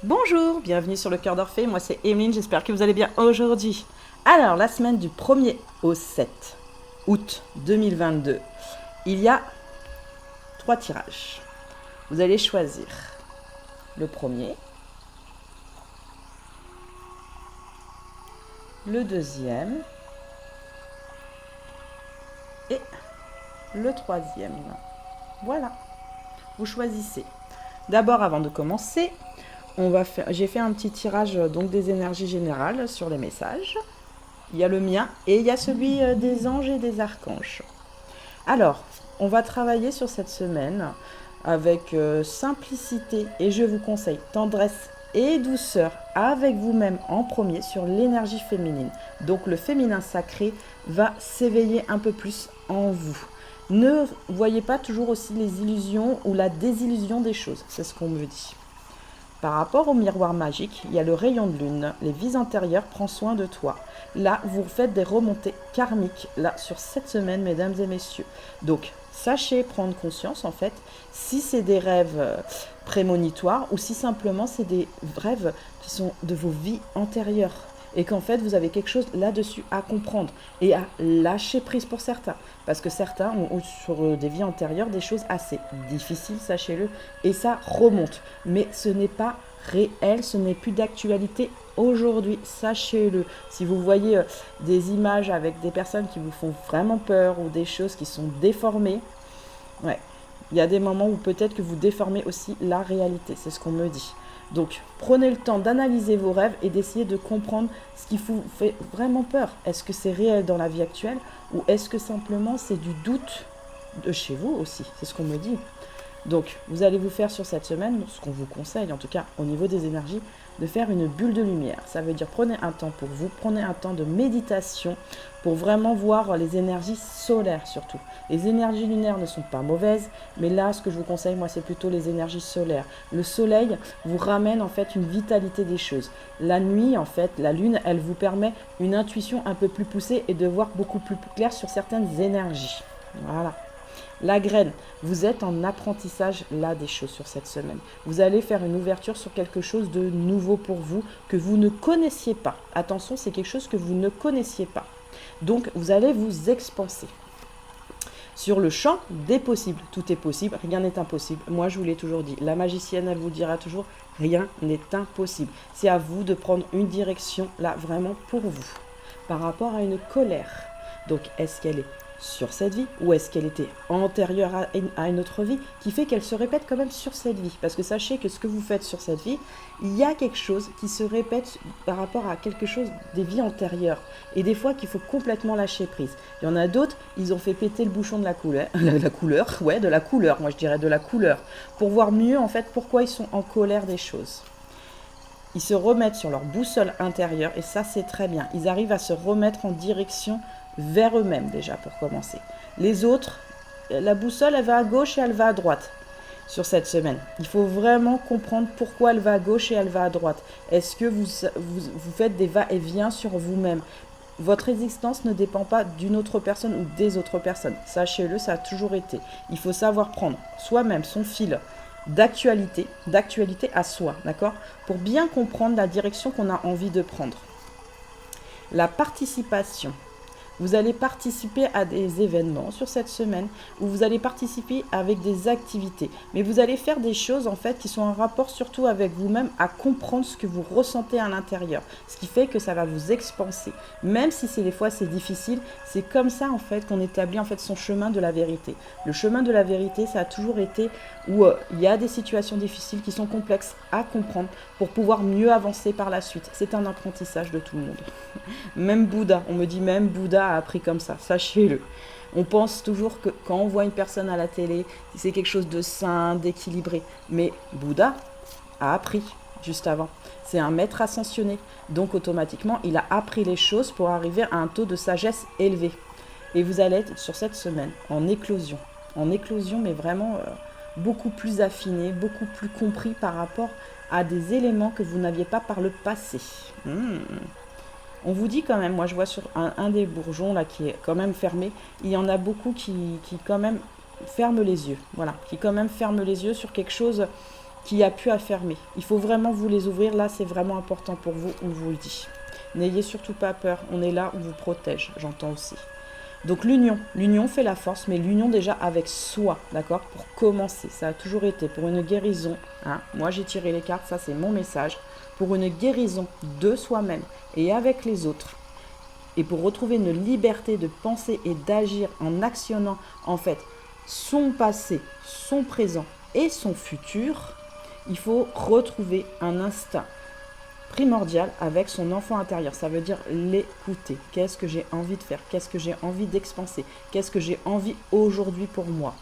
Bonjour, bienvenue sur le Cœur d'Orphée, moi c'est Emeline, j'espère que vous allez bien aujourd'hui. Alors, la semaine du 1er au 7 août 2022, il y a 3 tirages. Vous allez choisir le premier, le deuxième et le troisième. Voilà, vous choisissez. D'abord, avant de commencer, j'ai fait un petit tirage donc des énergies générales sur les messages. Il y a le mien et il y a celui des anges et des archanges. Alors, on va travailler sur cette semaine avec simplicité et je vous conseille tendresse et douceur avec vous-même en premier sur l'énergie féminine. Donc le féminin sacré va s'éveiller un peu plus en vous. Ne voyez pas toujours aussi les illusions ou la désillusion des choses, c'est ce qu'on me dit. Par rapport au miroir magique, il y a le rayon de lune, les vies antérieures, prends soin de toi. Là, vous faites des remontées karmiques, là, sur cette semaine, mesdames et messieurs. Donc, sachez prendre conscience, en fait, si c'est des rêves prémonitoires ou si simplement c'est des rêves qui sont de vos vies antérieures. Et qu'en fait, vous avez quelque chose là-dessus à comprendre et à lâcher prise pour certains. Parce que certains ont sur des vies antérieures des choses assez difficiles, sachez-le, et ça remonte. Mais ce n'est pas réel, ce n'est plus d'actualité aujourd'hui, sachez-le. Si vous voyez des images avec des personnes qui vous font vraiment peur ou des choses qui sont déformées, ouais, il y a des moments où peut-être que vous déformez aussi la réalité, c'est ce qu'on me dit. Donc, prenez le temps d'analyser vos rêves et d'essayer de comprendre ce qui vous fait vraiment peur. Est-ce que c'est réel dans la vie actuelle ou est-ce que simplement c'est du doute de chez vous aussi? C'est ce qu'on me dit. Donc, vous allez vous faire sur cette semaine, ce qu'on vous conseille, en tout cas au niveau des énergies, de faire une bulle de lumière. Ça veut dire prenez un temps pour vous, prenez un temps de méditation pour vraiment voir les énergies solaires surtout. Les énergies lunaires ne sont pas mauvaises, mais là, ce que je vous conseille, moi, c'est plutôt les énergies solaires. Le soleil vous ramène en fait une vitalité des choses. La nuit, en fait, la lune, elle vous permet une intuition un peu plus poussée et de voir beaucoup plus clair sur certaines énergies. Voilà. La graine, vous êtes en apprentissage là des choses sur cette semaine. Vous allez faire une ouverture sur quelque chose de nouveau pour vous que vous ne connaissiez pas. Attention, c'est quelque chose que vous ne connaissiez pas. Donc, vous allez vous expanser. Sur le champ des possibles, tout est possible, rien n'est impossible. Moi, je vous l'ai toujours dit, la magicienne, elle vous dira toujours, rien n'est impossible. C'est à vous de prendre une direction là vraiment pour vous. Par rapport à une colère, donc est-ce qu'elle est sur cette vie ou est-ce qu'elle était antérieure à une autre vie qui fait qu'elle se répète quand même sur cette vie? Parce que sachez que ce que vous faites sur cette vie, il y a quelque chose qui se répète par rapport à quelque chose des vies antérieures. Et des fois qu'il faut complètement lâcher prise. Il y en a d'autres, ils ont fait péter le bouchon de la couleur, de la couleur, moi je dirais de la couleur, pour voir mieux en fait pourquoi ils sont en colère des choses. Ils se remettent sur leur boussole intérieure et ça c'est très bien. Ils arrivent à se remettre en direction vers eux-mêmes déjà pour commencer. Les autres, la boussole elle va à gauche et elle va à droite sur cette semaine. Il faut vraiment comprendre pourquoi elle va à gauche et elle va à droite. Est-ce que vous faites des va-et-vient sur vous-même? Votre existence ne dépend pas d'une autre personne ou des autres personnes. Sachez-le, ça a toujours été. Il faut savoir prendre soi-même son fil d'actualité à soi, d'accord? Pour bien comprendre la direction qu'on a envie de prendre. La participation. Vous allez participer à des événements sur cette semaine où vous allez participer avec des activités. Mais vous allez faire des choses en fait qui sont en rapport surtout avec vous-même à comprendre ce que vous ressentez à l'intérieur. Ce qui fait que ça va vous expanser. Même si des fois c'est difficile, c'est comme ça en fait qu'on établit en fait son chemin de la vérité. Le chemin de la vérité, ça a toujours été où il y a des situations difficiles qui sont complexes à comprendre pour pouvoir mieux avancer par la suite. C'est un apprentissage de tout le monde. Même Bouddha, on me dit même Bouddha a appris comme ça, sachez-le. On pense toujours que quand on voit une personne à la télé, c'est quelque chose de sain, d'équilibré. Mais Bouddha a appris juste avant. C'est un maître ascensionné. Donc automatiquement, il a appris les choses pour arriver à un taux de sagesse élevé. Et vous allez être sur cette semaine en éclosion. En éclosion, mais vraiment beaucoup plus affiné, beaucoup plus compris par rapport à des éléments que vous n'aviez pas par le passé. On vous dit quand même, moi je vois sur un des bourgeons là qui est quand même fermé, il y en a beaucoup qui quand même ferment les yeux. Voilà, qui quand même ferment les yeux sur quelque chose qui a pu affermer. Il faut vraiment vous les ouvrir. Là, c'est vraiment important pour vous, on vous le dit. N'ayez surtout pas peur. On est là, on vous protège, j'entends aussi. Donc l'union. L'union fait la force, mais l'union déjà avec soi, d'accord? Pour commencer, ça a toujours été pour une guérison. Hein. Moi, j'ai tiré les cartes, ça c'est mon message. Pour une guérison de soi-même et avec les autres. Et pour retrouver une liberté de penser et d'agir en actionnant, en fait, son passé, son présent et son futur, il faut retrouver un instinct primordial avec son enfant intérieur. Ça veut dire l'écouter. Qu'est-ce que j'ai envie de faire? Qu'est-ce que j'ai envie d'expanser? Qu'est-ce que j'ai envie aujourd'hui pour moi?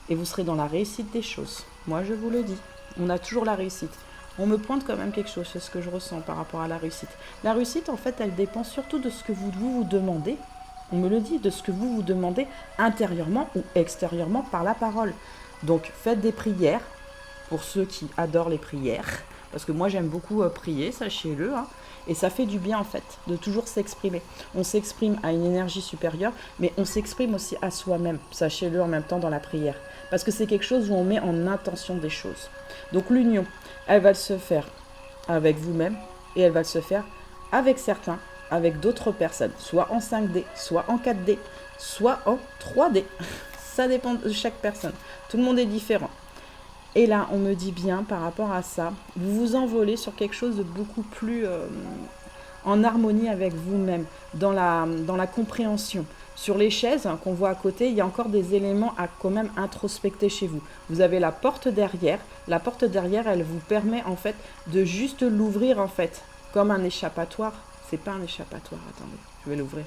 Et vous serez dans la réussite des choses. Moi, je vous le dis. On a toujours la réussite. On me pointe quand même quelque chose, c'est ce que je ressens par rapport à la réussite. La réussite, en fait, elle dépend surtout de ce que vous demandez. On me le dit, de ce que vous demandez intérieurement ou extérieurement par la parole. Donc, faites des prières, pour ceux qui adorent les prières. Parce que moi, j'aime beaucoup prier, sachez-le. Hein, et ça fait du bien, en fait, de toujours s'exprimer. On s'exprime à une énergie supérieure, mais on s'exprime aussi à soi-même, sachez-le en même temps dans la prière. Parce que c'est quelque chose où on met en intention des choses. Donc, l'union, elle va se faire avec vous-même et elle va se faire avec certains, avec d'autres personnes, soit en 5D, soit en 4D, soit en 3D. Ça dépend de chaque personne. Tout le monde est différent. Et là, on me dit bien par rapport à ça, vous vous envolez sur quelque chose de beaucoup plus en harmonie avec vous-même, dans la compréhension. Sur les chaises qu'on voit à côté, il y a encore des éléments à quand même introspecter chez vous. Vous avez la porte derrière. La porte derrière, elle vous permet en fait de juste l'ouvrir en fait, comme un échappatoire. C'est pas un échappatoire, attendez, je vais l'ouvrir.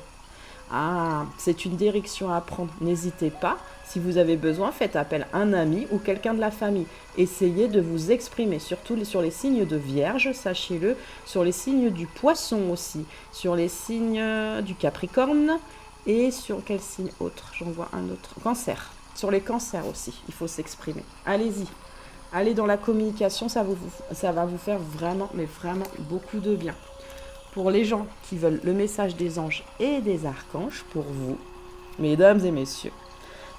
Ah, c'est une direction à prendre. N'hésitez pas, si vous avez besoin, faites appel à un ami ou quelqu'un de la famille. Essayez de vous exprimer, surtout sur les signes de Vierge, sachez-le, sur les signes du Poisson aussi, sur les signes du Capricorne et sur quel signe autre? J'en vois un autre. Cancer. Sur les cancers aussi, il faut s'exprimer. Allez-y. Allez dans la communication, ça va vous faire vraiment, mais vraiment beaucoup de bien. Pour les gens qui veulent le message des anges et des archanges, pour vous, mesdames et messieurs,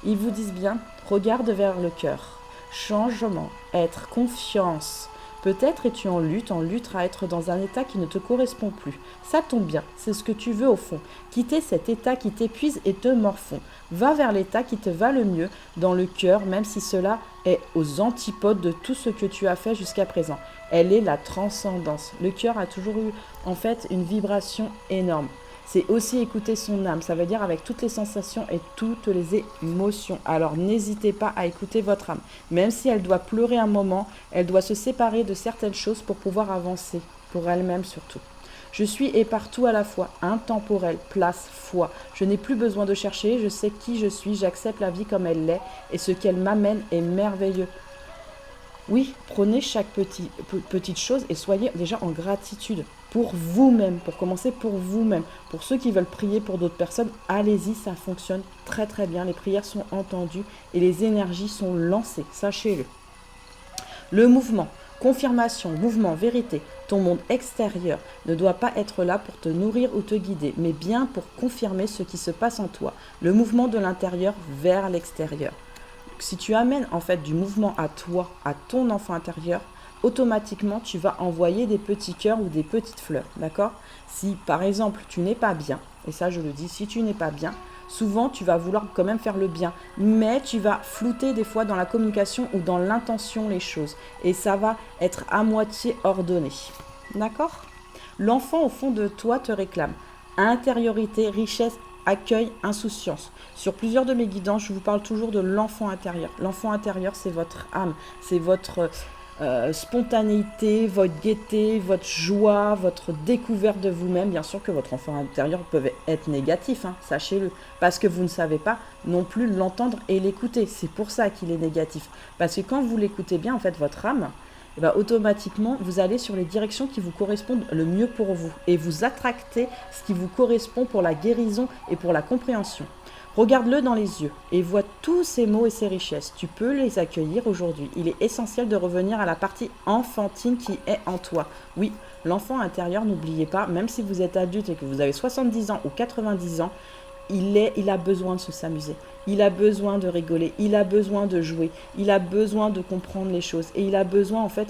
ils vous disent bien, regarde vers le cœur, changement, être, confiance. Peut-être es-tu en lutte à être dans un état qui ne te correspond plus. Ça tombe bien, c'est ce que tu veux au fond. Quitter cet état qui t'épuise et te morfond. Va vers l'état qui te va le mieux dans le cœur, même si cela est aux antipodes de tout ce que tu as fait jusqu'à présent. Elle est la transcendance. Le cœur a toujours eu en fait une vibration énorme. C'est aussi écouter son âme, ça veut dire avec toutes les sensations et toutes les émotions. Alors n'hésitez pas à écouter votre âme. Même si elle doit pleurer un moment, elle doit se séparer de certaines choses pour pouvoir avancer, pour elle-même surtout. Je suis et partout à la fois, intemporel, place, foi. Je n'ai plus besoin de chercher, je sais qui je suis, j'accepte la vie comme elle l'est et ce qu'elle m'amène est merveilleux. Oui, prenez chaque petite chose et soyez déjà en gratitude pour vous-même, pour commencer pour vous-même. Pour ceux qui veulent prier pour d'autres personnes, allez-y, ça fonctionne très très bien. Les prières sont entendues et les énergies sont lancées, sachez-le. Le mouvement, confirmation, mouvement, vérité. Ton monde extérieur ne doit pas être là pour te nourrir ou te guider, mais bien pour confirmer ce qui se passe en toi. Le mouvement de l'intérieur vers l'extérieur. Si tu amènes en fait du mouvement à toi, à ton enfant intérieur, automatiquement tu vas envoyer des petits cœurs ou des petites fleurs, d'accord? Si par exemple tu n'es pas bien, et ça je le dis, si tu n'es pas bien, souvent tu vas vouloir quand même faire le bien, mais tu vas flouter des fois dans la communication ou dans l'intention les choses, et ça va être à moitié ordonné, d'accord? L'enfant au fond de toi te réclame intériorité, richesse, accueil, insouciance. Sur plusieurs de mes guidances, je vous parle toujours de l'enfant intérieur. L'enfant intérieur, c'est votre âme, c'est votre spontanéité, votre gaieté, votre joie, votre découverte de vous-même. Bien sûr que votre enfant intérieur peut être négatif, hein, sachez-le, parce que vous ne savez pas non plus l'entendre et l'écouter. C'est pour ça qu'il est négatif. Parce que quand vous l'écoutez bien, en fait, votre âme, et bien, automatiquement, vous allez sur les directions qui vous correspondent le mieux pour vous et vous attractez ce qui vous correspond pour la guérison et pour la compréhension. Regarde-le dans les yeux et vois tous ces mots et ces richesses. Tu peux les accueillir aujourd'hui. Il est essentiel de revenir à la partie enfantine qui est en toi. Oui, l'enfant intérieur, n'oubliez pas, même si vous êtes adulte et que vous avez 70 ans ou 90 ans, il a besoin de s'amuser, il a besoin de rigoler, il a besoin de jouer, il a besoin de comprendre les choses et il a besoin en fait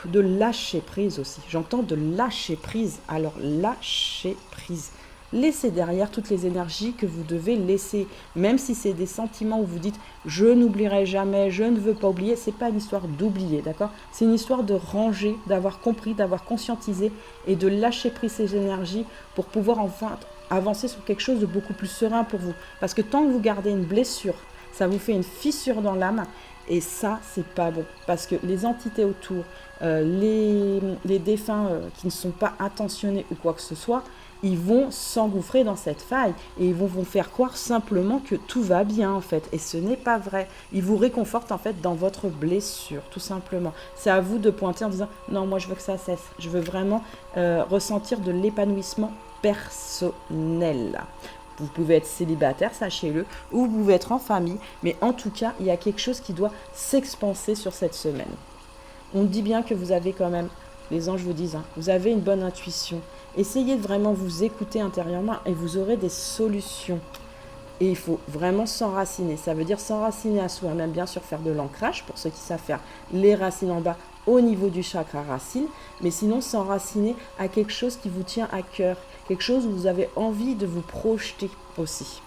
de lâcher prise aussi. J'entends de lâcher prise. Alors lâcher prise. Laissez derrière toutes les énergies que vous devez laisser, même si c'est des sentiments où vous dites je n'oublierai jamais, je ne veux pas oublier, c'est pas une histoire d'oublier, d'accord? C'est une histoire de ranger, d'avoir compris, d'avoir conscientisé et de lâcher prise ces énergies pour pouvoir enfin avancer sur quelque chose de beaucoup plus serein pour vous. Parce que tant que vous gardez une blessure, ça vous fait une fissure dans l'âme et ça, c'est pas bon. Parce que les entités autour, les défunts qui ne sont pas intentionnés ou quoi que ce soit, ils vont s'engouffrer dans cette faille et ils vont vous faire croire simplement que tout va bien en fait. Et ce n'est pas vrai. Ils vous réconfortent en fait dans votre blessure, tout simplement. C'est à vous de pointer en disant non, moi je veux que ça cesse. Je veux vraiment ressentir de l'épanouissement personnel. Vous pouvez être célibataire, sachez-le, ou vous pouvez être en famille, mais en tout cas, il y a quelque chose qui doit s'expanser sur cette semaine. On dit bien que vous avez quand même, les anges vous disent, hein, vous avez une bonne intuition. Essayez de vraiment vous écouter intérieurement et vous aurez des solutions. Et il faut vraiment s'enraciner. Ça veut dire s'enraciner à soi-même, bien sûr faire de l'ancrage, pour ceux qui savent faire les racines en bas au niveau du chakra racine, mais sinon s'enraciner à quelque chose qui vous tient à cœur, quelque chose où vous avez envie de vous projeter aussi.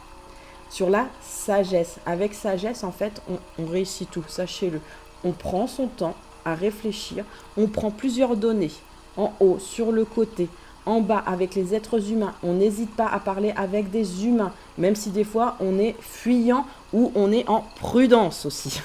Sur la sagesse. Avec sagesse, en fait, on réussit tout, sachez-le. On prend son temps à réfléchir, on prend plusieurs données, en haut, sur le côté, en bas, avec les êtres humains. On n'hésite pas à parler avec des humains, même si des fois on est fuyant ou on est en prudence aussi.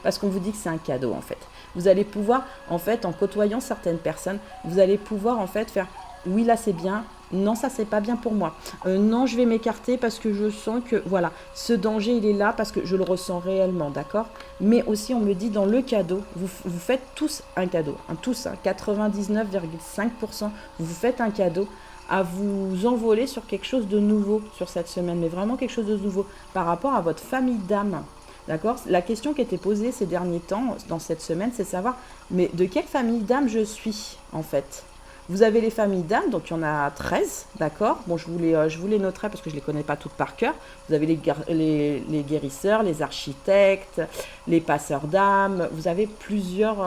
Parce qu'on vous dit que c'est un cadeau en fait. Vous allez pouvoir, en fait, en côtoyant certaines personnes, vous allez pouvoir en fait faire oui là c'est bien, non ça c'est pas bien pour moi, non je vais m'écarter parce que je sens que voilà, ce danger il est là parce que je le ressens réellement, d'accord? Mais aussi on me dit dans le cadeau, vous faites tous un cadeau, hein, tous, hein, 99,5%, vous faites un cadeau à vous envoler sur quelque chose de nouveau sur cette semaine, mais vraiment quelque chose de nouveau par rapport à votre famille d'âme. D'accord? La question qui a été posée ces derniers temps, dans cette semaine, c'est savoir, mais de quelle famille d'âme je suis, en fait? Vous avez les familles d'âmes, donc il y en a 13, d'accord? Bon, je vous les noterai parce que je ne les connais pas toutes par cœur. Vous avez les guérisseurs, les architectes, les passeurs d'âmes. Vous avez plusieurs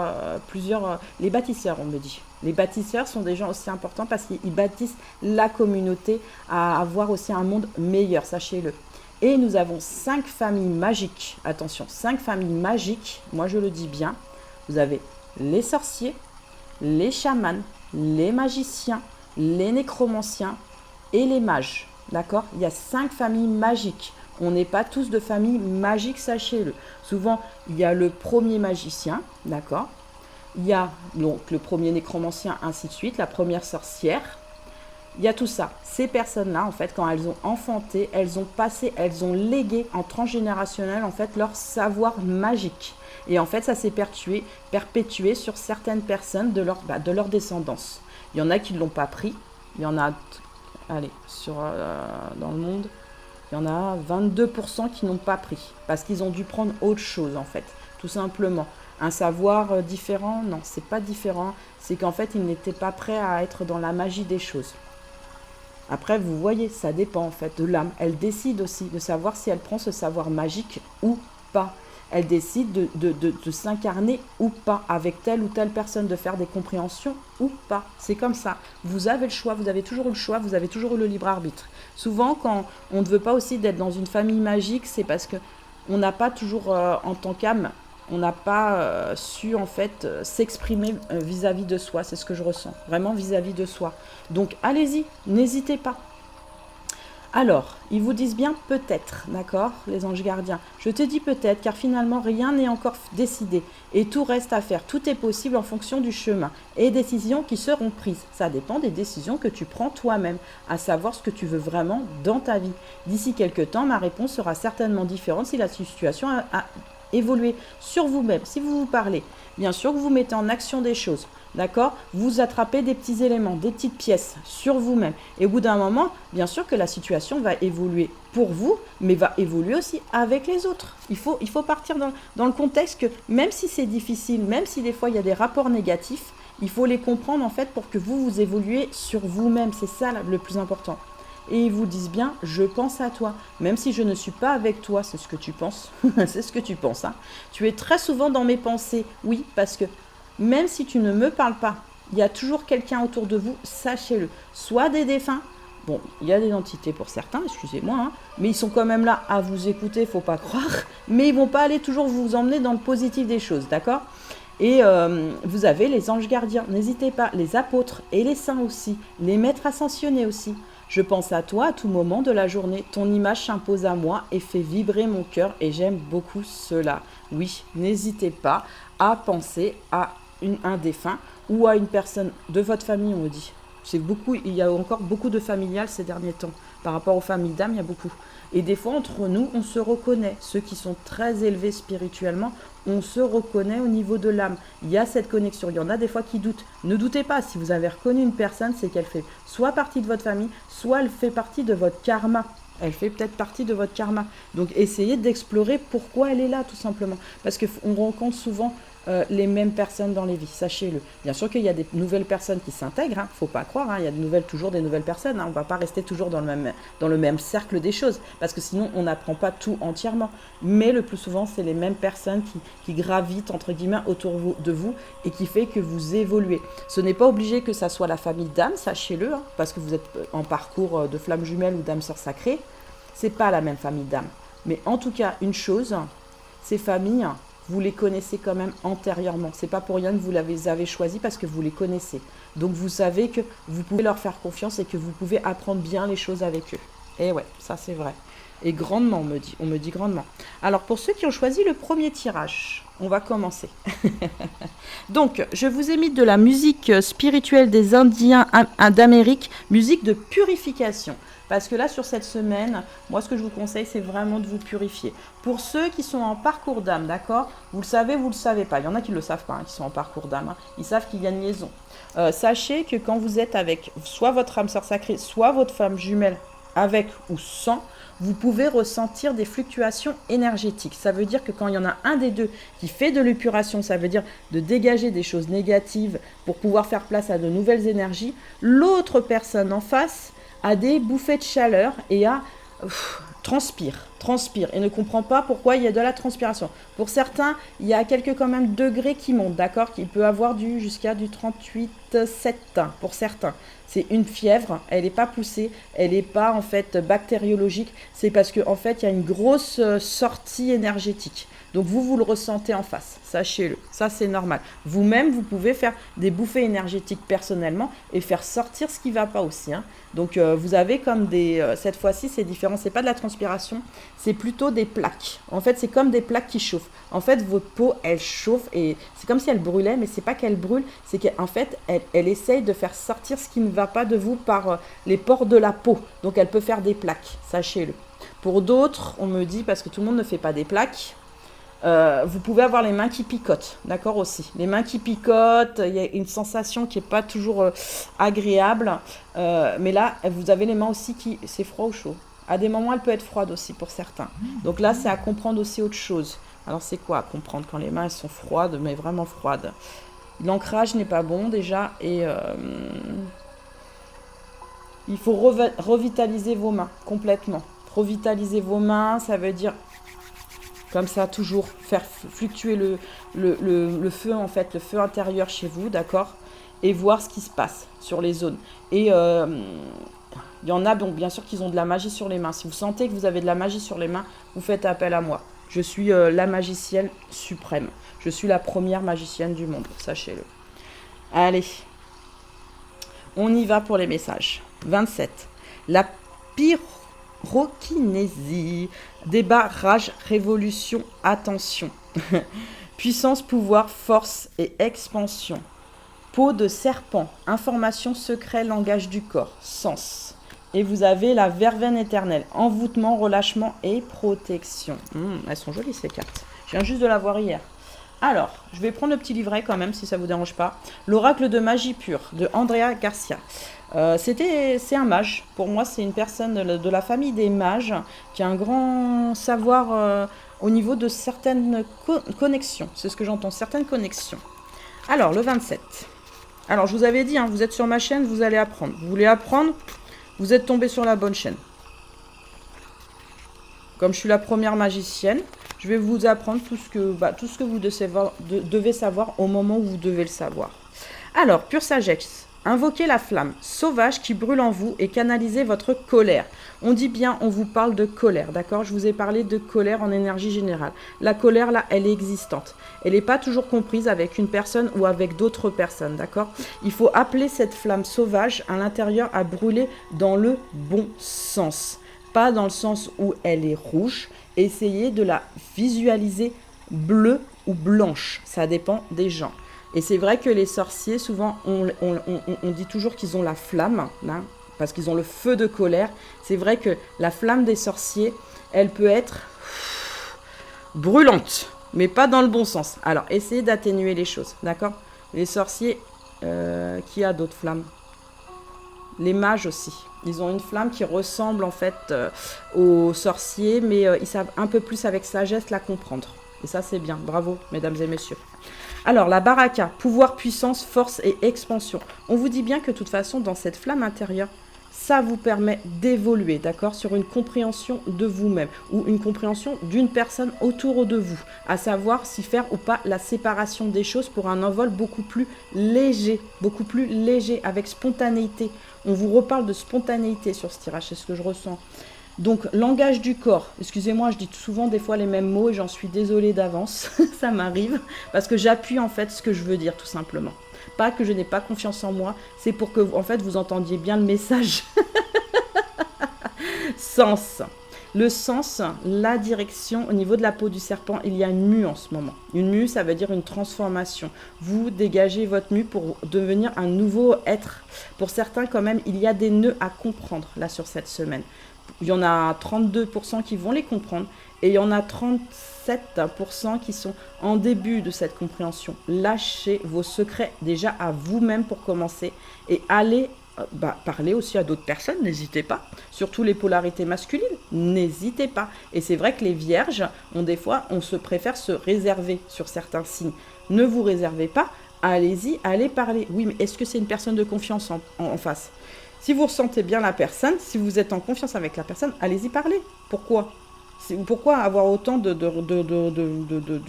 les bâtisseurs, on me dit. Les bâtisseurs sont des gens aussi importants parce qu'ils bâtissent la communauté à avoir aussi un monde meilleur, sachez-le. Et nous avons 5 familles magiques. Attention, 5 familles magiques, moi je le dis bien. Vous avez les sorciers, les chamans, les magiciens, les nécromanciens et les mages. D'accord? Il y a 5 familles magiques. On n'est pas tous de famille magique, sachez-le. Souvent, il y a le premier magicien, d'accord? Il y a donc le premier nécromancien, ainsi de suite, la première sorcière. Il y a tout ça. Ces personnes-là, en fait, quand elles ont enfanté, elles ont légué en transgénérationnel, en fait, leur savoir magique. Et en fait, ça s'est perpétué sur certaines personnes de leur descendance. Il y en a qui ne l'ont pas pris. Il y en a, dans le monde, il y en a 22% qui n'ont pas pris. Parce qu'ils ont dû prendre autre chose, en fait, tout simplement. Un savoir différent, non, c'est pas différent. C'est qu'en fait, ils n'étaient pas prêts à être dans la magie des choses. Après, vous voyez, ça dépend en fait de l'âme. Elle décide aussi de savoir si elle prend ce savoir magique ou pas. Elle décide de s'incarner ou pas avec telle ou telle personne, de faire des compréhensions ou pas. C'est comme ça. Vous avez le choix, vous avez toujours eu le choix, vous avez toujours eu le libre arbitre. Souvent, quand on ne veut pas aussi d'être dans une famille magique, c'est parce qu'on n'a pas toujours, en tant qu'âme, on n'a pas su en fait s'exprimer vis-à-vis de soi. C'est ce que je ressens, vraiment vis-à-vis de soi. Donc allez-y, n'hésitez pas. Alors, ils vous disent bien peut-être, d'accord, les anges gardiens. Je te dis peut-être, car finalement rien n'est encore décidé et tout reste à faire. Tout est possible en fonction du chemin et des décisions qui seront prises. Ça dépend des décisions que tu prends toi-même, à savoir ce que tu veux vraiment dans ta vie. D'ici quelques temps, ma réponse sera certainement différente si la situation a évolué sur vous-même. Si vous vous parlez, bien sûr que vous mettez en action des choses. D'accord? Vous attrapez des petits éléments, des petites pièces sur vous-même. Et au bout d'un moment, bien sûr que la situation va évoluer pour vous, mais va évoluer aussi avec les autres. Il faut partir dans le contexte que même si c'est difficile, même si des fois il y a des rapports négatifs, il faut les comprendre en fait pour que vous évoluez sur vous-même. C'est ça le plus important. et ils vous disent bien « je pense à toi ». Même si je ne suis pas avec toi, c'est ce que tu penses. C'est ce que tu penses. Hein. Tu es très souvent dans mes pensées. Oui, parce que même si tu ne me parles pas, il y a toujours quelqu'un autour de vous, sachez-le. Soit des défunts, bon, il y a des entités pour certains, excusez-moi, hein, mais ils sont quand même là à vous écouter, faut pas croire. Mais ils vont pas aller toujours vous emmener dans le positif des choses, d'accord ? Et vous avez les anges gardiens, n'hésitez pas, les apôtres et les saints aussi, les maîtres ascensionnés aussi. Je pense à toi à tout moment de la journée, ton image s'impose à moi et fait vibrer mon cœur et j'aime beaucoup cela. Oui, n'hésitez pas à penser à un défunt ou à une personne de votre famille, on me dit. Il y a encore beaucoup de familiales ces derniers temps. Par rapport aux familles d'âmes, il y a beaucoup. Et des fois, entre nous, on se reconnaît. Ceux qui sont très élevés spirituellement, on se reconnaît au niveau de l'âme. Il y a cette connexion. Il y en a des fois qui doutent. Ne doutez pas, si vous avez reconnu une personne, c'est qu'elle fait soit partie de votre famille, soit elle fait partie de votre karma. Elle fait peut-être partie de votre karma. Donc, essayez d'explorer pourquoi elle est là, tout simplement. Parce qu'on rencontre souvent les mêmes personnes dans les vies, sachez-le. Bien sûr qu'il y a des nouvelles personnes qui s'intègrent, hein, faut pas croire, hein, il y a toujours des nouvelles personnes, hein, on va pas rester toujours dans le même cercle des choses, parce que sinon on n'apprend pas tout entièrement. Mais le plus souvent, c'est les mêmes personnes qui gravitent, entre guillemets, autour de vous et qui fait que vous évoluez. Ce n'est pas obligé que ça soit la famille d'âme, sachez-le, hein, parce que vous êtes en parcours de flamme jumelle ou d'âme sœur sacrée, c'est pas la même famille d'âme. Mais en tout cas, une chose, ces familles, vous les connaissez quand même antérieurement. C'est pas pour rien que vous les avez choisis parce que vous les connaissez. Donc vous savez que vous pouvez leur faire confiance et que vous pouvez apprendre bien les choses avec eux. Et ouais, ça c'est vrai. Et grandement, on me dit grandement. Alors pour ceux qui ont choisi le premier tirage, on va commencer. Donc, je vous ai mis de la musique spirituelle des Indiens d'Amérique, musique de purification. Parce que là, sur cette semaine, moi, ce que je vous conseille, c'est vraiment de vous purifier. Pour ceux qui sont en parcours d'âme, d'accord ? Vous le savez pas. Il y en a qui ne le savent pas, hein, qui sont en parcours d'âme. Hein. Ils savent qu'il y a une liaison. Sachez que quand vous êtes avec soit votre âme sœur sacrée, soit votre femme jumelle, avec ou sans, vous pouvez ressentir des fluctuations énergétiques. Ça veut dire que quand il y en a un des deux qui fait de l'épuration, ça veut dire de dégager des choses négatives pour pouvoir faire place à de nouvelles énergies, l'autre personne en face a des bouffées de chaleur et transpire et ne comprend pas pourquoi il y a de la transpiration. Pour certains, il y a quelques quand même degrés qui montent, d'accord, qui peut avoir jusqu'à du 38,7 pour certains. C'est une fièvre, elle n'est pas poussée, elle n'est pas en fait bactériologique, c'est parce qu'en fait il y a une grosse sortie énergétique. Donc vous le ressentez en face, sachez-le, ça c'est normal. Vous-même, vous pouvez faire des bouffées énergétiques personnellement et faire sortir ce qui ne va pas aussi. Hein. Donc vous avez comme cette fois-ci c'est différent, c'est pas de la transpiration, c'est plutôt des plaques. En fait c'est comme des plaques qui chauffent. En fait votre peau elle chauffe et c'est comme si elle brûlait, mais c'est pas qu'elle brûle, c'est qu'en fait elle essaye de faire sortir ce qui ne va pas de vous par les pores de la peau. Donc elle peut faire des plaques, sachez-le. Pour d'autres, on me dit, parce que tout le monde ne fait pas des plaques, vous pouvez avoir les mains qui picotent, d'accord aussi. Les mains qui picotent, il y a une sensation qui n'est pas toujours agréable. Mais là, vous avez les mains aussi c'est froid ou chaud. À des moments, elle peut être froide aussi pour certains. Donc là, c'est à comprendre aussi autre chose. Alors c'est quoi à comprendre quand les mains elles sont froides, mais vraiment froides? L'ancrage n'est pas bon déjà et il faut revitaliser vos mains complètement. Revitaliser vos mains, ça veut dire comme ça, toujours faire fluctuer le feu, en fait, le feu intérieur chez vous, d'accord ? Et voir ce qui se passe sur les zones. Et il y en a donc bien sûr qui ont de la magie sur les mains. Si vous sentez que vous avez de la magie sur les mains, vous faites appel à moi. Je suis la magicienne suprême. Je suis la première magicienne du monde, sachez-le. Allez, on y va pour les messages. 27. La pyrokinésie. Débat, rage, révolution, attention. Puissance, pouvoir, force et expansion. Peau de serpent, information, secret, langage du corps, sens. Et vous avez la verveine éternelle, envoûtement, relâchement et protection. Elles sont jolies ces cartes. Je viens juste de la voir hier. Alors, je vais prendre le petit livret quand même, si ça ne vous dérange pas. L'oracle de magie pure, de Andrea Garcia. C'est un mage. Pour moi, c'est une personne de la famille des mages qui a un grand savoir au niveau de certaines connexions. C'est ce que j'entends, certaines connexions. Alors, le 27. Alors, je vous avais dit, hein, vous êtes sur ma chaîne, vous allez apprendre. Vous voulez apprendre? Vous êtes tombé sur la bonne chaîne. Comme je suis la première magicienne, je vais vous apprendre tout ce que vous devez savoir au moment où vous devez le savoir. Alors, pure sagesse. Invoquez la flamme sauvage qui brûle en vous et canalisez votre colère. On dit bien, on vous parle de colère, d'accord? Je vous ai parlé de colère en énergie générale. La colère, là, elle est existante. Elle n'est pas toujours comprise avec une personne ou avec d'autres personnes, d'accord? Il faut appeler cette flamme sauvage à l'intérieur à brûler dans le bon sens. Pas dans le sens où elle est rouge. Essayez de la visualiser bleue ou blanche. Ça dépend des gens. Et c'est vrai que les sorciers, souvent, on dit toujours qu'ils ont la flamme, hein, parce qu'ils ont le feu de colère. C'est vrai que la flamme des sorciers, elle peut être brûlante, mais pas dans le bon sens. Alors, essayez d'atténuer les choses, d'accord? Les sorciers, qui a d'autres flammes? Les mages aussi. Ils ont une flamme qui ressemble en fait aux sorciers, mais ils savent un peu plus avec sagesse la comprendre. Et ça, c'est bien. Bravo, mesdames et messieurs. Alors, la baraka, pouvoir, puissance, force et expansion. On vous dit bien que de toute façon, dans cette flamme intérieure, ça vous permet d'évoluer, d'accord, sur une compréhension de vous-même ou une compréhension d'une personne autour de vous, à savoir si faire ou pas la séparation des choses pour un envol beaucoup plus léger, avec spontanéité. On vous reparle de spontanéité sur ce tirage, c'est ce que je ressens. Donc, langage du corps. Excusez-moi, je dis souvent des fois les mêmes mots et j'en suis désolée d'avance. Ça m'arrive parce que j'appuie en fait ce que je veux dire tout simplement. Pas que je n'ai pas confiance en moi, c'est pour que en fait vous entendiez bien le message. Sens. Le sens, la direction, au niveau de la peau du serpent, il y a une mue en ce moment. Une mue, ça veut dire une transformation. Vous dégagez votre mue pour devenir un nouveau être. Pour certains, quand même, il y a des nœuds à comprendre là sur cette semaine. Il y en a 32% qui vont les comprendre et il y en a 37% qui sont en début de cette compréhension. Lâchez vos secrets déjà à vous-même pour commencer et allez parler aussi à d'autres personnes, n'hésitez pas. Surtout les polarités masculines, n'hésitez pas. Et c'est vrai que les vierges, on se préfère se réserver sur certains signes. Ne vous réservez pas, allez-y, allez parler. Oui, mais est-ce que c'est une personne de confiance en face ? Si vous ressentez bien la personne, si vous êtes en confiance avec la personne, allez-y parler. Pourquoi ? Pourquoi avoir autant de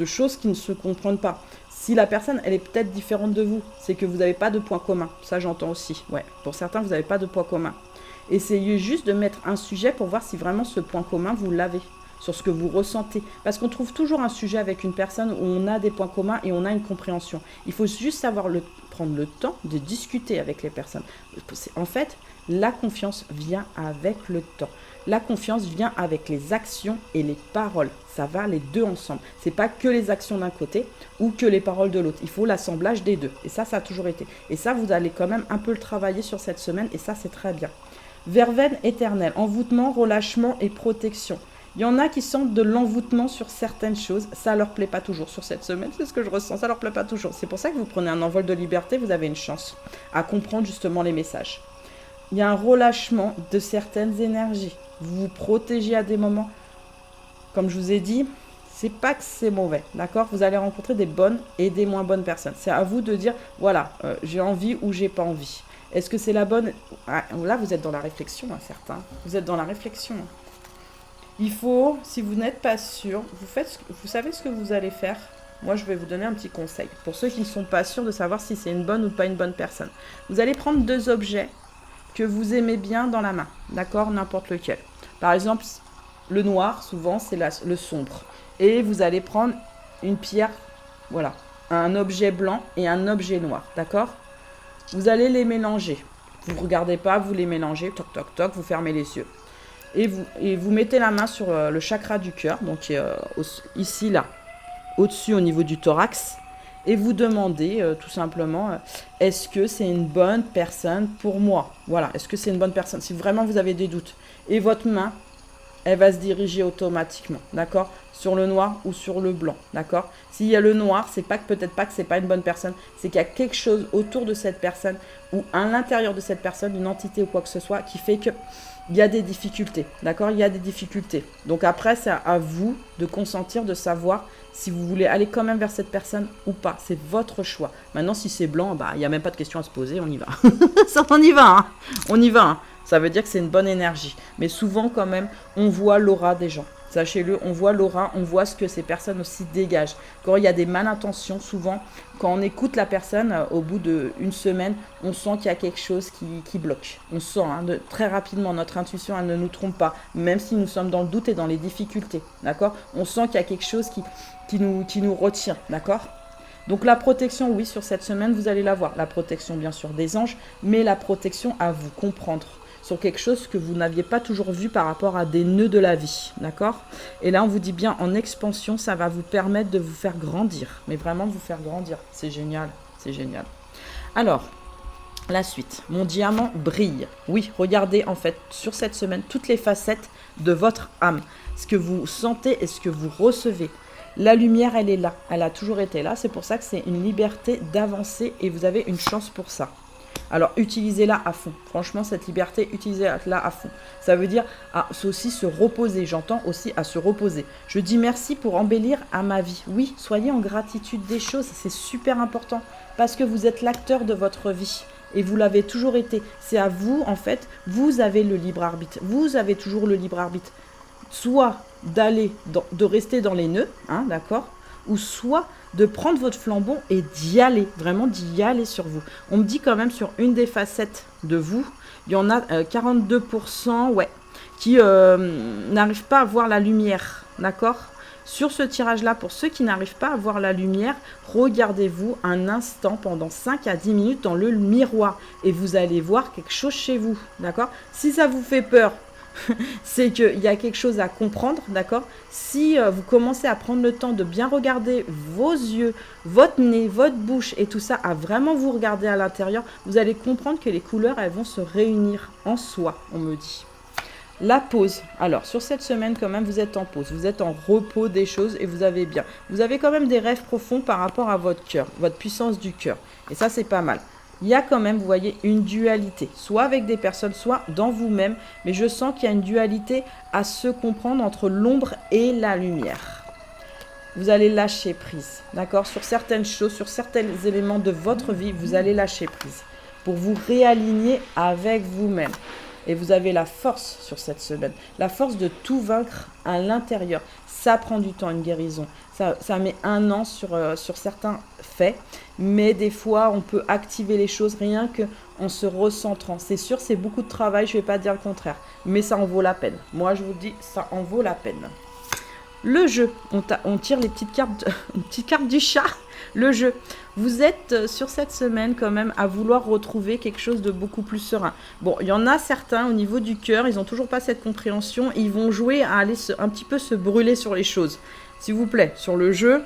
choses qui ne se comprennent pas ? Si la personne, elle est peut-être différente de vous, c'est que vous n'avez pas de point commun. Ça, j'entends aussi. Ouais, pour certains, vous n'avez pas de point commun. Essayez juste de mettre un sujet pour voir si vraiment ce point commun, vous l'avez, sur ce que vous ressentez. Parce qu'on trouve toujours un sujet avec une personne où on a des points communs et on a une compréhension. Il faut juste savoir prendre le temps de discuter avec les personnes. En fait, la confiance vient avec le temps. La confiance vient avec les actions et les paroles. Ça va les deux ensemble. C'est pas que les actions d'un côté ou que les paroles de l'autre. Il faut l'assemblage des deux. Et ça a toujours été. Et ça, vous allez quand même un peu le travailler sur cette semaine. Et ça, c'est très bien. Verveine éternelle, envoûtement, relâchement et protection. Il y en a qui sentent de l'envoûtement sur certaines choses. Ça leur plaît pas toujours sur cette semaine. C'est ce que je ressens. Ça leur plaît pas toujours. C'est pour ça que vous prenez un envol de liberté. Vous avez une chance à comprendre justement les messages. Il y a un relâchement de certaines énergies. Vous vous protégez à des moments. Comme je vous ai dit, c'est pas que c'est mauvais, d'accord ? Vous allez rencontrer des bonnes et des moins bonnes personnes. C'est à vous de dire, voilà, j'ai envie ou j'ai pas envie. Est-ce que c'est la bonne ? Là, vous êtes dans la réflexion, hein, certains. Vous êtes dans la réflexion. Il faut, si vous n'êtes pas sûr, vous savez ce que vous allez faire ? Moi, je vais vous donner un petit conseil. Pour ceux qui ne sont pas sûrs de savoir si c'est une bonne ou pas une bonne personne. Vous allez prendre 2 objets que vous aimez bien dans la main, d'accord ? N'importe lequel. Par exemple, le noir, souvent, c'est le sombre. Et vous allez prendre une pierre, voilà, un objet blanc et un objet noir, d'accord ? Vous allez les mélanger. Vous ne regardez pas, vous les mélangez, toc, toc, toc, vous fermez les yeux. Et vous mettez la main sur le chakra du cœur, donc ici, là, au-dessus, au niveau du thorax. Et vous demandez tout simplement, est-ce que c'est une bonne personne pour moi ? Voilà, est-ce que c'est une bonne personne ? Si vraiment vous avez des doutes. Et votre main, elle va se diriger automatiquement, d'accord ? Sur le noir ou sur le blanc, d'accord ? S'il y a le noir, c'est peut-être pas que c'est pas une bonne personne, c'est qu'il y a quelque chose autour de cette personne ou à l'intérieur de cette personne, une entité ou quoi que ce soit, qui fait que il y a des difficultés, d'accord ? Il y a des difficultés. Donc après, c'est à vous de consentir, de savoir si vous voulez aller quand même vers cette personne ou pas. C'est votre choix. Maintenant, si c'est blanc, il n'y a même pas de question à se poser, on y va. Ça, on y va, hein. On y va, hein. Ça veut dire que c'est une bonne énergie. Mais souvent, quand même, on voit l'aura des gens. Sachez-le, on voit l'aura, on voit ce que ces personnes aussi dégagent. Quand il y a des malintentions, souvent, quand on écoute la personne, au bout d'une semaine, on sent qu'il y a quelque chose qui bloque. On sent très rapidement, notre intuition, elle ne nous trompe pas, même si nous sommes dans le doute et dans les difficultés, d'accord? On sent qu'il y a quelque chose qui nous retient, d'accord? Donc la protection, oui, sur cette semaine, vous allez la voir. La protection, bien sûr, des anges, mais la protection à vous comprendre sur quelque chose que vous n'aviez pas toujours vu par rapport à des nœuds de la vie, d'accord? Et là, on vous dit bien, en expansion, ça va vous permettre de vous faire grandir, mais vraiment vous faire grandir. C'est génial, c'est génial. Alors, la suite. Mon diamant brille. Oui, regardez en fait sur cette semaine toutes les facettes de votre âme, ce que vous sentez et ce que vous recevez. La lumière, elle est là, elle a toujours été là, c'est pour ça que c'est une liberté d'avancer et vous avez une chance pour ça. Alors, utilisez-la à fond. Franchement, cette liberté, utilisez-la à fond. Ça veut dire aussi se reposer. J'entends aussi à se reposer. Je dis merci pour embellir à ma vie. Oui, soyez en gratitude des choses. C'est super important parce que vous êtes l'acteur de votre vie. Et vous l'avez toujours été. C'est à vous, en fait, vous avez le libre arbitre. Vous avez toujours le libre arbitre. Soit de rester dans les nœuds, d'accord ? Ou soit de prendre votre flambeau et d'y aller, vraiment d'y aller sur vous. On me dit quand même sur une des facettes de vous, il y en a 42% qui n'arrivent pas à voir la lumière, d'accord ? Sur ce tirage-là, pour ceux qui n'arrivent pas à voir la lumière, regardez-vous un instant pendant 5 à 10 minutes dans le miroir et vous allez voir quelque chose chez vous, d'accord ? Si ça vous fait peur, c'est qu'il y a quelque chose à comprendre, d'accord? Si vous commencez à prendre le temps de bien regarder vos yeux, votre nez, votre bouche et tout ça, à vraiment vous regarder à l'intérieur, vous allez comprendre que les couleurs, elles vont se réunir en soi, on me dit. La pause. Alors, sur cette semaine, quand même, vous êtes en pause. Vous êtes en repos des choses et vous avez bien. Vous avez quand même des rêves profonds par rapport à votre cœur, votre puissance du cœur. Et ça, c'est pas mal. Il y a quand même, vous voyez, une dualité, soit avec des personnes, soit dans vous-même, mais je sens qu'il y a une dualité à se comprendre entre l'ombre et la lumière. Vous allez lâcher prise, d'accord? Sur certaines choses, sur certains éléments de votre vie, vous allez lâcher prise pour vous réaligner avec vous-même. Et vous avez la force sur cette semaine, la force de tout vaincre à l'intérieur. Ça prend du temps, une guérison. Ça met 1 an sur certains faits, mais des fois, on peut activer les choses rien qu'en se recentrant. C'est sûr, c'est beaucoup de travail, je ne vais pas dire le contraire, mais ça en vaut la peine. Moi, je vous dis, ça en vaut la peine. Le jeu, on tire les petites cartes du chat. Le jeu, vous êtes sur cette semaine quand même à vouloir retrouver quelque chose de beaucoup plus serein. Bon, il y en a certains au niveau du cœur, ils n'ont toujours pas cette compréhension. Ils vont jouer à aller un petit peu se brûler sur les choses. S'il vous plaît, sur le jeu,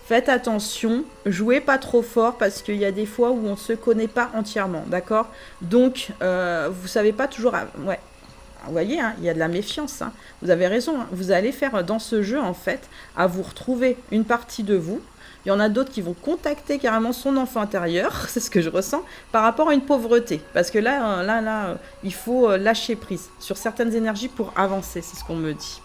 faites attention, jouez pas trop fort parce qu'il y a des fois où on ne se connaît pas entièrement, d'accord? Donc, vous savez pas toujours... Vous voyez, il y a de la méfiance. Vous avez raison. Vous allez faire dans ce jeu, en fait, à vous retrouver une partie de vous. Il y en a d'autres qui vont contacter carrément son enfant intérieur, c'est ce que je ressens, par rapport à une pauvreté. Parce que là, il faut lâcher prise sur certaines énergies pour avancer, c'est ce qu'on me dit.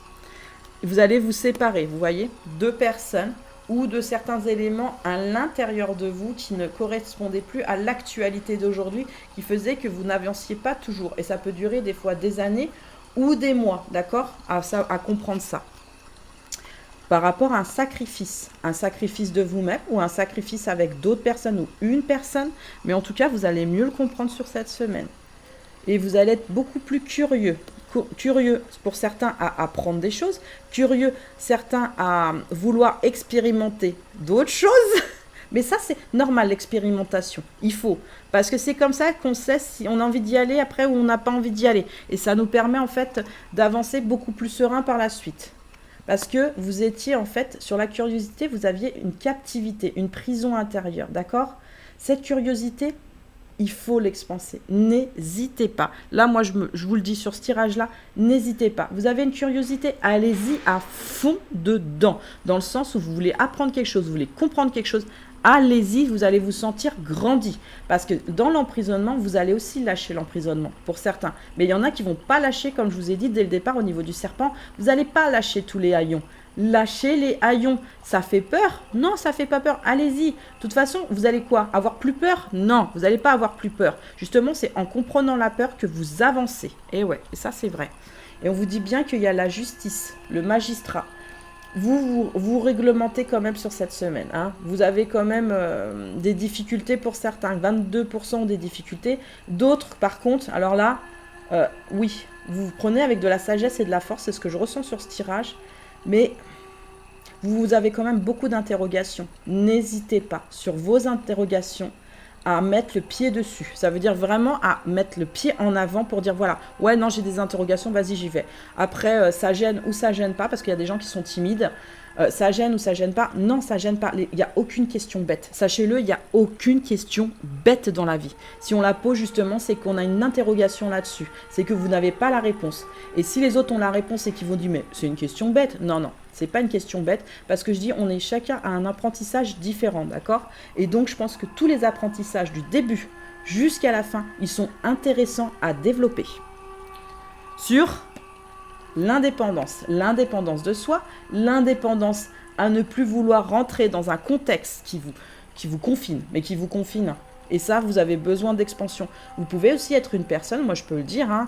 Vous allez vous séparer, vous voyez, 2 personnes ou de certains éléments à l'intérieur de vous qui ne correspondaient plus à l'actualité d'aujourd'hui, qui faisait que vous n'avanciez pas toujours. Et ça peut durer des fois des années ou des mois, d'accord, à comprendre ça. Par rapport à un sacrifice de vous-même ou un sacrifice avec d'autres personnes ou une personne, mais en tout cas, vous allez mieux le comprendre sur cette semaine. Et vous allez être beaucoup plus curieux pour certains à apprendre des choses, curieux certains à vouloir expérimenter d'autres choses, mais ça c'est normal l'expérimentation, il faut, parce que c'est comme ça qu'on sait si on a envie d'y aller après ou on n'a pas envie d'y aller, et ça nous permet en fait d'avancer beaucoup plus serein par la suite, parce que vous étiez en fait, sur la curiosité, vous aviez une captivité, une prison intérieure, d'accord? Cette curiosité, il faut l'expanser. N'hésitez pas. Là, moi, je vous le dis sur ce tirage-là, n'hésitez pas. Vous avez une curiosité, allez-y à fond dedans. Dans le sens où vous voulez apprendre quelque chose, vous voulez comprendre quelque chose, allez-y, vous allez vous sentir grandi. Parce que dans l'emprisonnement, vous allez aussi lâcher l'emprisonnement, pour certains. Mais il y en a qui ne vont pas lâcher, comme je vous ai dit dès le départ au niveau du serpent, vous n'allez pas lâcher tous les haillons. Lâchez les haillons. Ça fait peur? Non, ça fait pas peur. Allez-y. De toute façon, vous allez quoi? Avoir plus peur? Non, vous n'allez pas avoir plus peur. Justement, c'est en comprenant la peur que vous avancez. Et ouais, et ça c'est vrai. Et on vous dit bien qu'il y a la justice, le magistrat. Vous réglementez quand même sur cette semaine. Hein. Vous avez quand même des difficultés pour certains. 22% ont des difficultés. D'autres, par contre, alors là, oui, vous prenez avec de la sagesse et de la force. C'est ce que je ressens sur ce tirage. Mais vous avez quand même beaucoup d'interrogations. N'hésitez pas sur vos interrogations à mettre le pied dessus. Ça veut dire vraiment à mettre le pied en avant pour dire voilà, ouais, non, j'ai des interrogations, vas-y, j'y vais. Après, ça gêne ou ça gêne pas, parce qu'il y a des gens qui sont timides. Ça gêne ou ça gêne pas? Non, ça gêne pas. Il n'y a aucune question bête. Sachez-le, il n'y a aucune question bête dans la vie. Si on la pose justement, c'est qu'on a une interrogation là-dessus. C'est que vous n'avez pas la réponse. Et si les autres ont la réponse et qu'ils vous disent mais c'est une question bête, non, non. C'est pas une question bête, parce que je dis, on est chacun à un apprentissage différent, d'accord? Et donc, je pense que tous les apprentissages du début jusqu'à la fin, ils sont intéressants à développer. Sur l'indépendance de soi, l'indépendance à ne plus vouloir rentrer dans un contexte qui vous confine, mais qui vous confine. Et ça, vous avez besoin d'expansion. Vous pouvez aussi être une personne, moi je peux le dire, hein,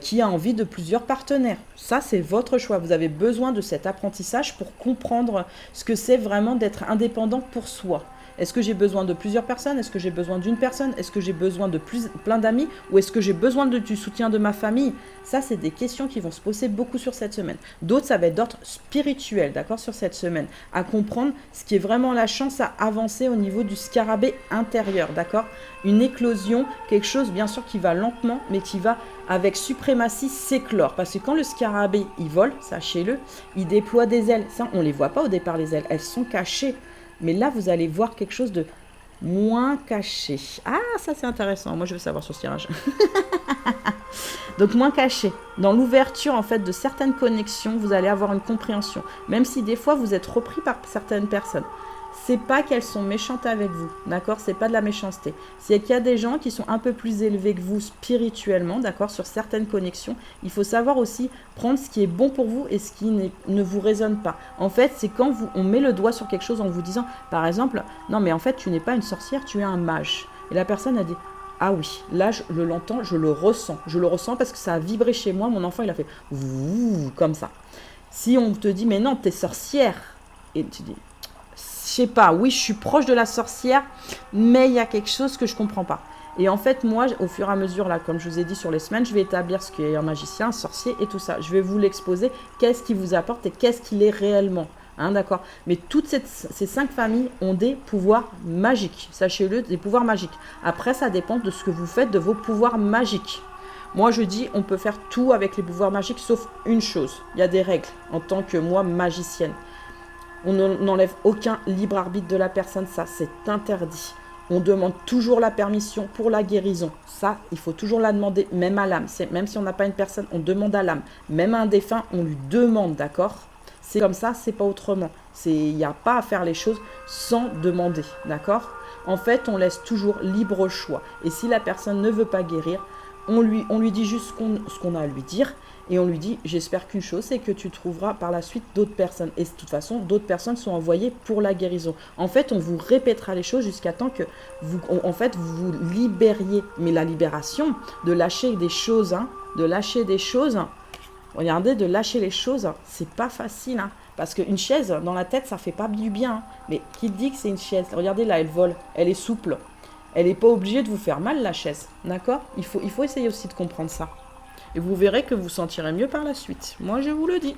qui a envie de plusieurs partenaires. Ça, c'est votre choix. Vous avez besoin de cet apprentissage pour comprendre ce que c'est vraiment d'être indépendant pour soi. Est-ce que j'ai besoin de plusieurs personnes? Est-ce que j'ai besoin d'une personne? Est-ce que j'ai besoin de plein d'amis? Ou est-ce que j'ai besoin du soutien de ma famille? Ça, c'est des questions qui vont se poser beaucoup sur cette semaine. D'autres, ça va être d'ordre spirituel, d'accord, sur cette semaine. À comprendre ce qui est vraiment la chance à avancer au niveau du scarabée intérieur, d'accord? Une éclosion, quelque chose, bien sûr, qui va lentement, mais qui va, avec suprématie, s'éclore. Parce que quand le scarabée, il vole, sachez-le, il déploie des ailes. Ça, on ne les voit pas au départ, les ailes. Elles sont cachées. Mais là, vous allez voir quelque chose de moins caché. Ah, ça c'est intéressant. Moi, je veux savoir sur ce tirage. Donc, moins caché. Dans l'ouverture, en fait, de certaines connexions, vous allez avoir une compréhension. Même si des fois, vous êtes repris par certaines personnes. C'est pas qu'elles sont méchantes avec vous, d'accord? C'est pas de la méchanceté. C'est qu'il y a des gens qui sont un peu plus élevés que vous spirituellement, d'accord? Sur certaines connexions, il faut savoir aussi prendre ce qui est bon pour vous et ce qui ne vous résonne pas. En fait, c'est quand on met le doigt sur quelque chose en vous disant, par exemple, non mais en fait, tu n'es pas une sorcière, tu es un mage. Et la personne a dit, ah oui, là, je l'entends, je le ressens. Je le ressens parce que ça a vibré chez moi. Mon enfant, il a fait ouh, comme ça. Si on te dit, mais non, t'es sorcière, et tu dis, je sais pas, oui, je suis proche de la sorcière, mais il y a quelque chose que je comprends pas. Et en fait, moi, au fur et à mesure, là, comme je vous ai dit sur les semaines, je vais établir ce qu'est un magicien, un sorcier et tout ça. Je vais vous l'exposer, qu'est-ce qu'il vous apporte et qu'est-ce qu'il est réellement. Hein, d'accord? Mais toutes ces 5 familles ont des pouvoirs magiques. Sachez-le, des pouvoirs magiques. Après, ça dépend de ce que vous faites de vos pouvoirs magiques. Moi, je dis, on peut faire tout avec les pouvoirs magiques, sauf une chose. Il y a des règles en tant que moi, magicienne. On n'enlève aucun libre arbitre de la personne, ça c'est interdit. On demande toujours la permission pour la guérison. Ça, il faut toujours la demander, même à l'âme. Même si on n'a pas une personne, on demande à l'âme. Même à un défunt, on lui demande, d'accord? C'est comme ça, c'est pas autrement. Il n'y a pas à faire les choses sans demander, d'accord? En fait, on laisse toujours libre choix. Et si la personne ne veut pas guérir, on lui dit juste ce qu'on a à lui dire. Et on lui dit, j'espère qu'une chose, c'est que tu trouveras par la suite d'autres personnes. Et de toute façon, d'autres personnes sont envoyées pour la guérison. En fait, on vous répétera les choses jusqu'à temps que vous vous libériez. Mais la libération, de lâcher des choses, hein, regardez, de lâcher les choses, c'est pas facile. Hein, parce qu'une chaise, dans la tête, ça fait pas du bien. Hein. Mais qui dit que c'est une chaise? Regardez là, elle vole, elle est souple. Elle n'est pas obligée de vous faire mal, la chaise. D'accord? Il faut essayer aussi de comprendre ça. Et vous verrez que vous sentirez mieux par la suite. Moi, je vous le dis.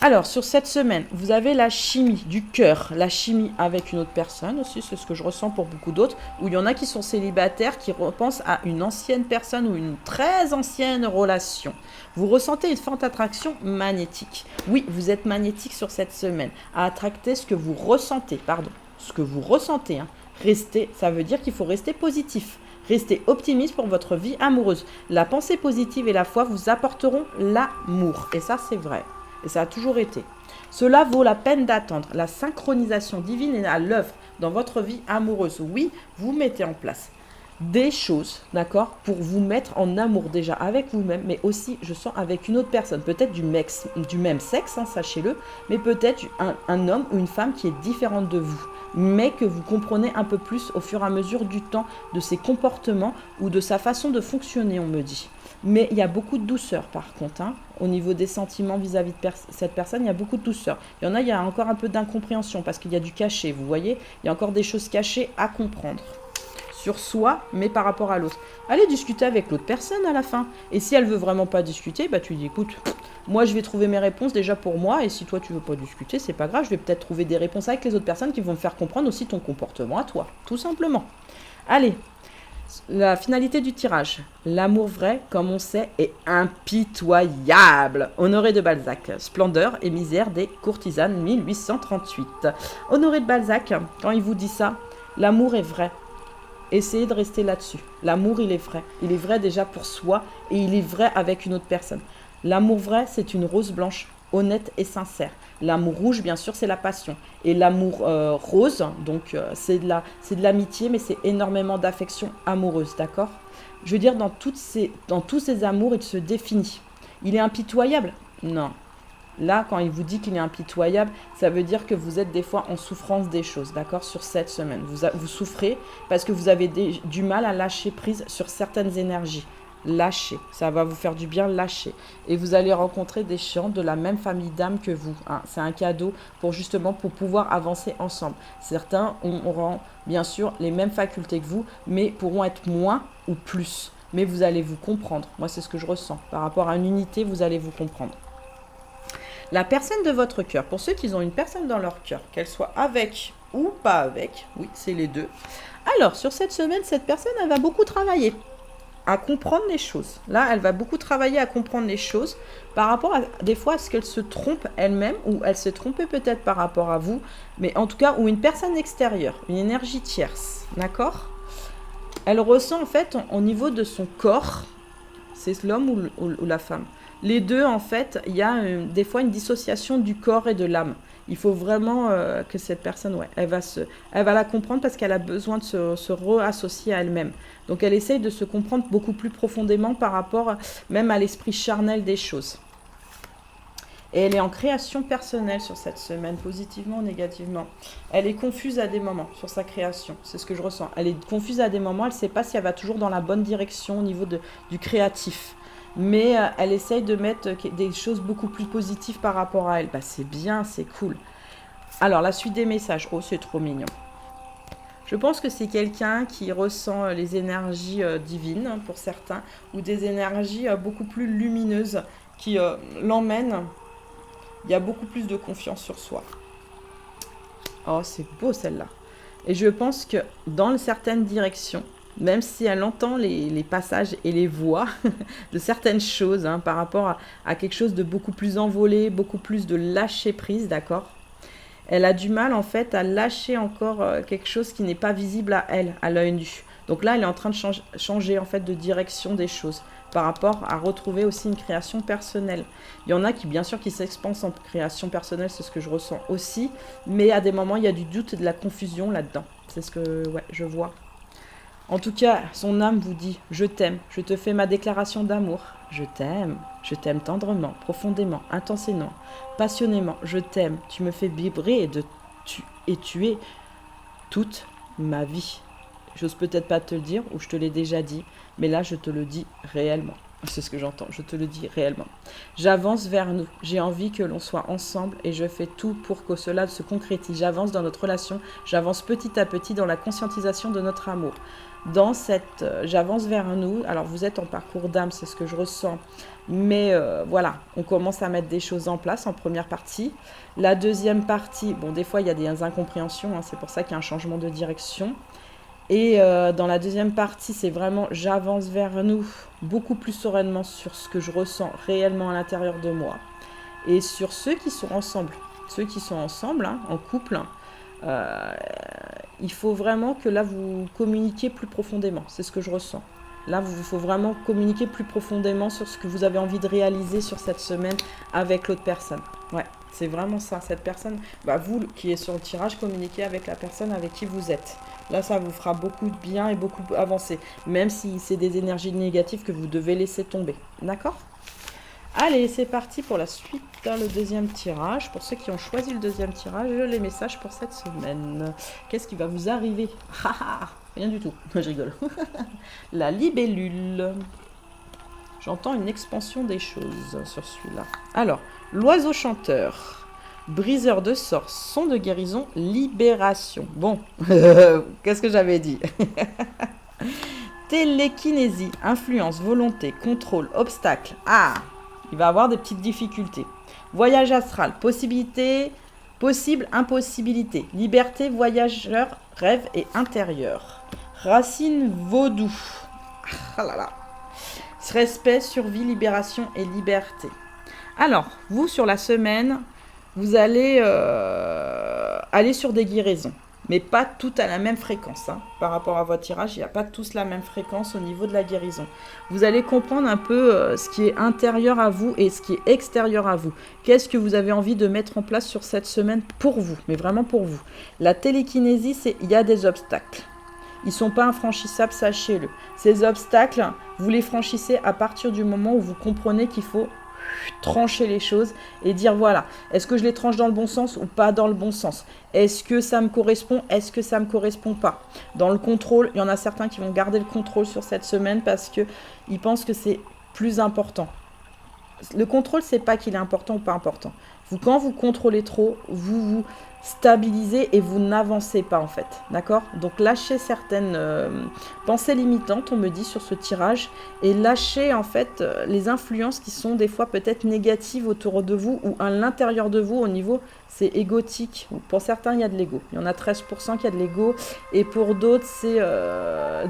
Alors, sur cette semaine, vous avez la chimie du cœur. La chimie avec une autre personne aussi, c'est ce que je ressens pour beaucoup d'autres. Où il y en a qui sont célibataires, qui repensent à une ancienne personne ou une très ancienne relation. Vous ressentez une forte attraction magnétique. Oui, vous êtes magnétique sur cette semaine. À attracter ce que vous ressentez, Ce que vous ressentez, hein. Ça veut dire qu'il faut rester positif. Restez optimiste pour votre vie amoureuse. La pensée positive et la foi vous apporteront l'amour. Et ça, c'est vrai. Et ça a toujours été. Cela vaut la peine d'attendre. La synchronisation divine est à l'œuvre dans votre vie amoureuse. Oui, vous mettez en place des choses, d'accord, pour vous mettre en amour déjà avec vous-même, mais aussi, je sens, avec une autre personne, peut-être du même sexe, hein, sachez-le, mais peut-être un homme ou une femme qui est différente de vous, mais que vous comprenez un peu plus au fur et à mesure du temps de ses comportements ou de sa façon de fonctionner, on me dit. Mais il y a beaucoup de douceur par contre, hein, au niveau des sentiments vis-à-vis de cette personne, il y a beaucoup de douceur. Il y a encore un peu d'incompréhension parce qu'il y a du caché, vous voyez, il y a encore des choses cachées à comprendre sur soi, mais par rapport à l'autre. Allez discuter avec l'autre personne à la fin. Et si elle veut vraiment pas discuter, bah tu dis écoute, moi je vais trouver mes réponses déjà pour moi, et si toi tu veux pas discuter, c'est pas grave, je vais peut-être trouver des réponses avec les autres personnes qui vont me faire comprendre aussi ton comportement à toi, tout simplement. Allez, la finalité du tirage. L'amour vrai, comme on sait, est impitoyable. Honoré de Balzac. Splendeur et misère des courtisanes, 1838. Honoré de Balzac, quand il vous dit ça, l'amour est vrai. Essayez de rester là-dessus. L'amour, il est vrai. Il est vrai déjà pour soi et il est vrai avec une autre personne. L'amour vrai, c'est une rose blanche, honnête et sincère. L'amour rouge, bien sûr, c'est la passion. Et l'amour rose, donc c'est de l'amitié, mais c'est énormément d'affection amoureuse, d'accord? Je veux dire, dans tous ces amours, il se définit. Il est impitoyable? Non. Là, quand il vous dit qu'il est impitoyable, ça veut dire que vous êtes des fois en souffrance des choses, d'accord, sur cette semaine. Vous souffrez parce que vous avez du mal à lâcher prise sur certaines énergies. Lâchez, ça va vous faire du bien, lâchez. Et vous allez rencontrer des gens de la même famille d'âme que vous. Hein. C'est un cadeau pour pouvoir avancer ensemble. Certains auront bien sûr les mêmes facultés que vous, mais pourront être moins ou plus. Mais vous allez vous comprendre. Moi, c'est ce que je ressens. Par rapport à une unité, vous allez vous comprendre. La personne de votre cœur, pour ceux qui ont une personne dans leur cœur, qu'elle soit avec ou pas avec, oui, c'est les deux. Alors, sur cette semaine, cette personne, elle va beaucoup travailler à comprendre les choses. Là, elle va beaucoup travailler à comprendre les choses par rapport à, des fois, à ce qu'elle se trompe elle-même ou elle s'est trompée peut-être par rapport à vous, mais en tout cas, ou une personne extérieure, une énergie tierce, d'accord? Elle ressent en fait, au niveau de son corps, c'est l'homme ou la femme. Les deux, en fait, il y a des fois une dissociation du corps et de l'âme. Il faut vraiment que cette personne, ouais, elle va la comprendre parce qu'elle a besoin de se réassocier à elle-même. Donc elle essaye de se comprendre beaucoup plus profondément par rapport même à l'esprit charnel des choses. Et elle est en création personnelle sur cette semaine, positivement ou négativement. Elle est confuse à des moments sur sa création, c'est ce que je ressens. Elle est confuse à des moments, elle ne sait pas si elle va toujours dans la bonne direction au niveau du créatif. Mais elle essaye de mettre des choses beaucoup plus positives par rapport à elle. Bah, c'est bien, c'est cool. Alors, la suite des messages. Oh, c'est trop mignon. Je pense que c'est quelqu'un qui ressent les énergies divines, hein, pour certains, ou des énergies beaucoup plus lumineuses qui l'emmènent. Il y a beaucoup plus de confiance sur soi. Oh, c'est beau celle-là. Et je pense que dans certaines directions, même si elle entend les passages et les voix de certaines choses, hein, par rapport à quelque chose de beaucoup plus envolé, beaucoup plus de lâcher prise, d'accord? Elle a du mal en fait à lâcher encore quelque chose qui n'est pas visible à elle, à l'œil nu. Donc là, elle est en train de changer en fait de direction des choses par rapport à retrouver aussi une création personnelle. Il y en a qui, bien sûr, qui s'expansent en création personnelle, c'est ce que je ressens aussi, mais à des moments, il y a du doute et de la confusion là-dedans. C'est ce que je vois. En tout cas, son âme vous dit « Je t'aime, je te fais ma déclaration d'amour. Je t'aime tendrement, profondément, intensément, passionnément. Je t'aime, tu me fais vibrer et tu es toute ma vie. » J'ose peut-être pas te le dire, ou je te l'ai déjà dit, mais là, je te le dis réellement. C'est ce que j'entends, je te le dis réellement. J'avance vers nous, j'ai envie que l'on soit ensemble et je fais tout pour que cela se concrétise. J'avance dans notre relation, j'avance petit à petit dans la conscientisation de notre amour. Dans cette j'avance vers nous, alors vous êtes en parcours d'âme, c'est ce que je ressens, mais voilà, on commence à mettre des choses en place en première partie. La deuxième partie, bon, des fois il y a des incompréhensions, hein, c'est pour ça qu'il y a un changement de direction. Et dans la deuxième partie, c'est vraiment j'avance vers nous beaucoup plus sereinement sur ce que je ressens réellement à l'intérieur de moi. Et sur ceux qui sont ensemble, hein, en couple, il faut vraiment que là, vous communiquiez plus profondément. C'est ce que je ressens. Là, il faut vraiment communiquer plus profondément sur ce que vous avez envie de réaliser sur cette semaine avec l'autre personne. Ouais, c'est vraiment ça. Cette personne, bah, vous qui êtes sur le tirage, communiquez avec la personne avec qui vous êtes. Là, ça vous fera beaucoup de bien et beaucoup avancer. Même si c'est des énergies négatives que vous devez laisser tomber. D'accord? Allez, c'est parti pour la suite, le deuxième tirage. Pour ceux qui ont choisi le deuxième tirage, les messages pour cette semaine. Qu'est-ce qui va vous arriver? Rien du tout, je rigole. La libellule. J'entends une expansion des choses sur celui-là. Alors, l'oiseau chanteur, briseur de sorts, son de guérison, libération. Bon, qu'est-ce que j'avais dit? Télékinésie, influence, volonté, contrôle, obstacle. Ah, il va avoir des petites difficultés. Voyage astral, possibilité, possible, impossibilité. Liberté, voyageur, rêve et intérieur. Racine vaudou. Ah là là. Respect, survie, libération et liberté. Alors, vous, sur la semaine, vous allez aller sur des guérisons. Mais pas toutes à la même fréquence. Hein. Par rapport à votre tirage, il n'y a pas tous la même fréquence au niveau de la guérison. Vous allez comprendre un peu ce qui est intérieur à vous et ce qui est extérieur à vous. Qu'est-ce que vous avez envie de mettre en place sur cette semaine pour vous, mais vraiment pour vous. La télékinésie, c'est il y a des obstacles. Ils ne sont pas infranchissables, sachez-le. Ces obstacles, vous les franchissez à partir du moment où vous comprenez qu'il faut trancher les choses et dire voilà, est-ce que je les tranche dans le bon sens ou pas dans le bon sens? Est-ce que ça me correspond? Est-ce que ça me correspond pas? Dans le contrôle, il y en a certains qui vont garder le contrôle sur cette semaine parce qu'ils pensent que c'est plus important. Le contrôle, c'est pas qu'il est important ou pas important. Quand vous contrôlez trop, vous vous stabilisez et vous n'avancez pas en fait. D'accord? Donc lâchez certaines pensées limitantes, on me dit sur ce tirage, et lâchez en fait les influences qui sont des fois peut-être négatives autour de vous ou à l'intérieur de vous au niveau, c'est égotique. Pour certains, il y a de l'ego. Il y en a 13% qui a de l'ego et pour d'autres, c'est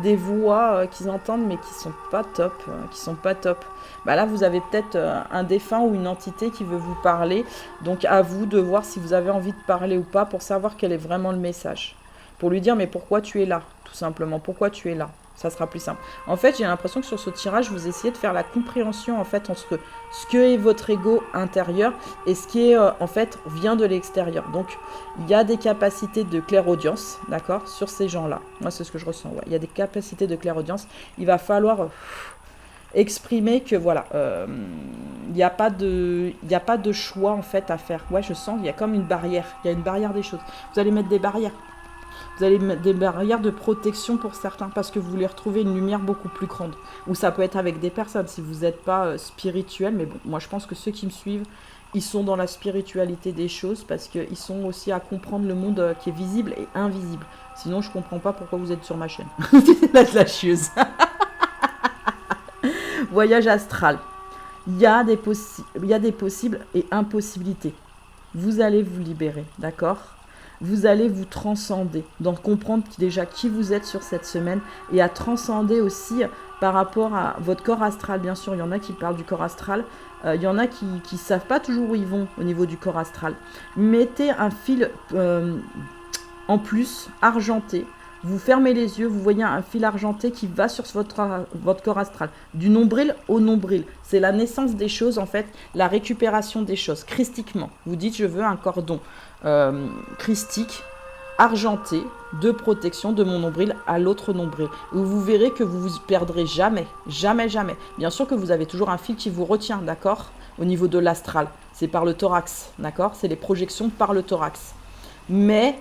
des voix qu'ils entendent mais qui sont pas top. Bah là, vous avez peut-être un défunt ou une entité qui veut vous parler. Donc, à vous de voir si vous avez envie de parler ou pas pour savoir quel est vraiment le message. Pour lui dire, mais pourquoi tu es là? Tout simplement, pourquoi tu es là? Ça sera plus simple. En fait, j'ai l'impression que sur ce tirage, vous essayez de faire la compréhension en fait entre ce que est votre ego intérieur et ce qui est en fait vient de l'extérieur. Donc, il y a des capacités de clairaudience, d'accord, sur ces gens-là. Moi, c'est ce que je ressens. Ouais. Il y a des capacités de clairaudience. Il va falloir exprimer que voilà, il n'y a pas de choix en fait à faire. Ouais, je sens qu'il y a comme une barrière. Il y a une barrière des choses. Vous allez mettre des barrières. Vous allez mettre des barrières de protection pour certains parce que vous voulez retrouver une lumière beaucoup plus grande. Ou ça peut être avec des personnes si vous n'êtes pas spirituel. Mais bon, moi je pense que ceux qui me suivent, ils sont dans la spiritualité des choses parce qu'ils sont aussi à comprendre le monde qui est visible et invisible. Sinon, je ne comprends pas pourquoi vous êtes sur ma chaîne. La chieuse. Voyage astral. Il y a des possibles et impossibilités. Vous allez vous libérer, d'accord? Vous allez vous transcender, donc comprendre déjà qui vous êtes sur cette semaine et à transcender aussi par rapport à votre corps astral. Bien sûr, il y en a qui parlent du corps astral, il y en a qui ne savent pas toujours où ils vont au niveau du corps astral. Mettez un fil en plus, argenté. Vous fermez les yeux, vous voyez un fil argenté qui va sur votre corps astral. Du nombril au nombril. C'est la naissance des choses, en fait, la récupération des choses, christiquement. Vous dites, je veux un cordon christique, argenté, de protection de mon nombril à l'autre nombril. Vous verrez que vous vous perdrez jamais, jamais, jamais. Bien sûr que vous avez toujours un fil qui vous retient, d'accord? Au niveau de l'astral. C'est par le thorax, d'accord? C'est les projections par le thorax. Mais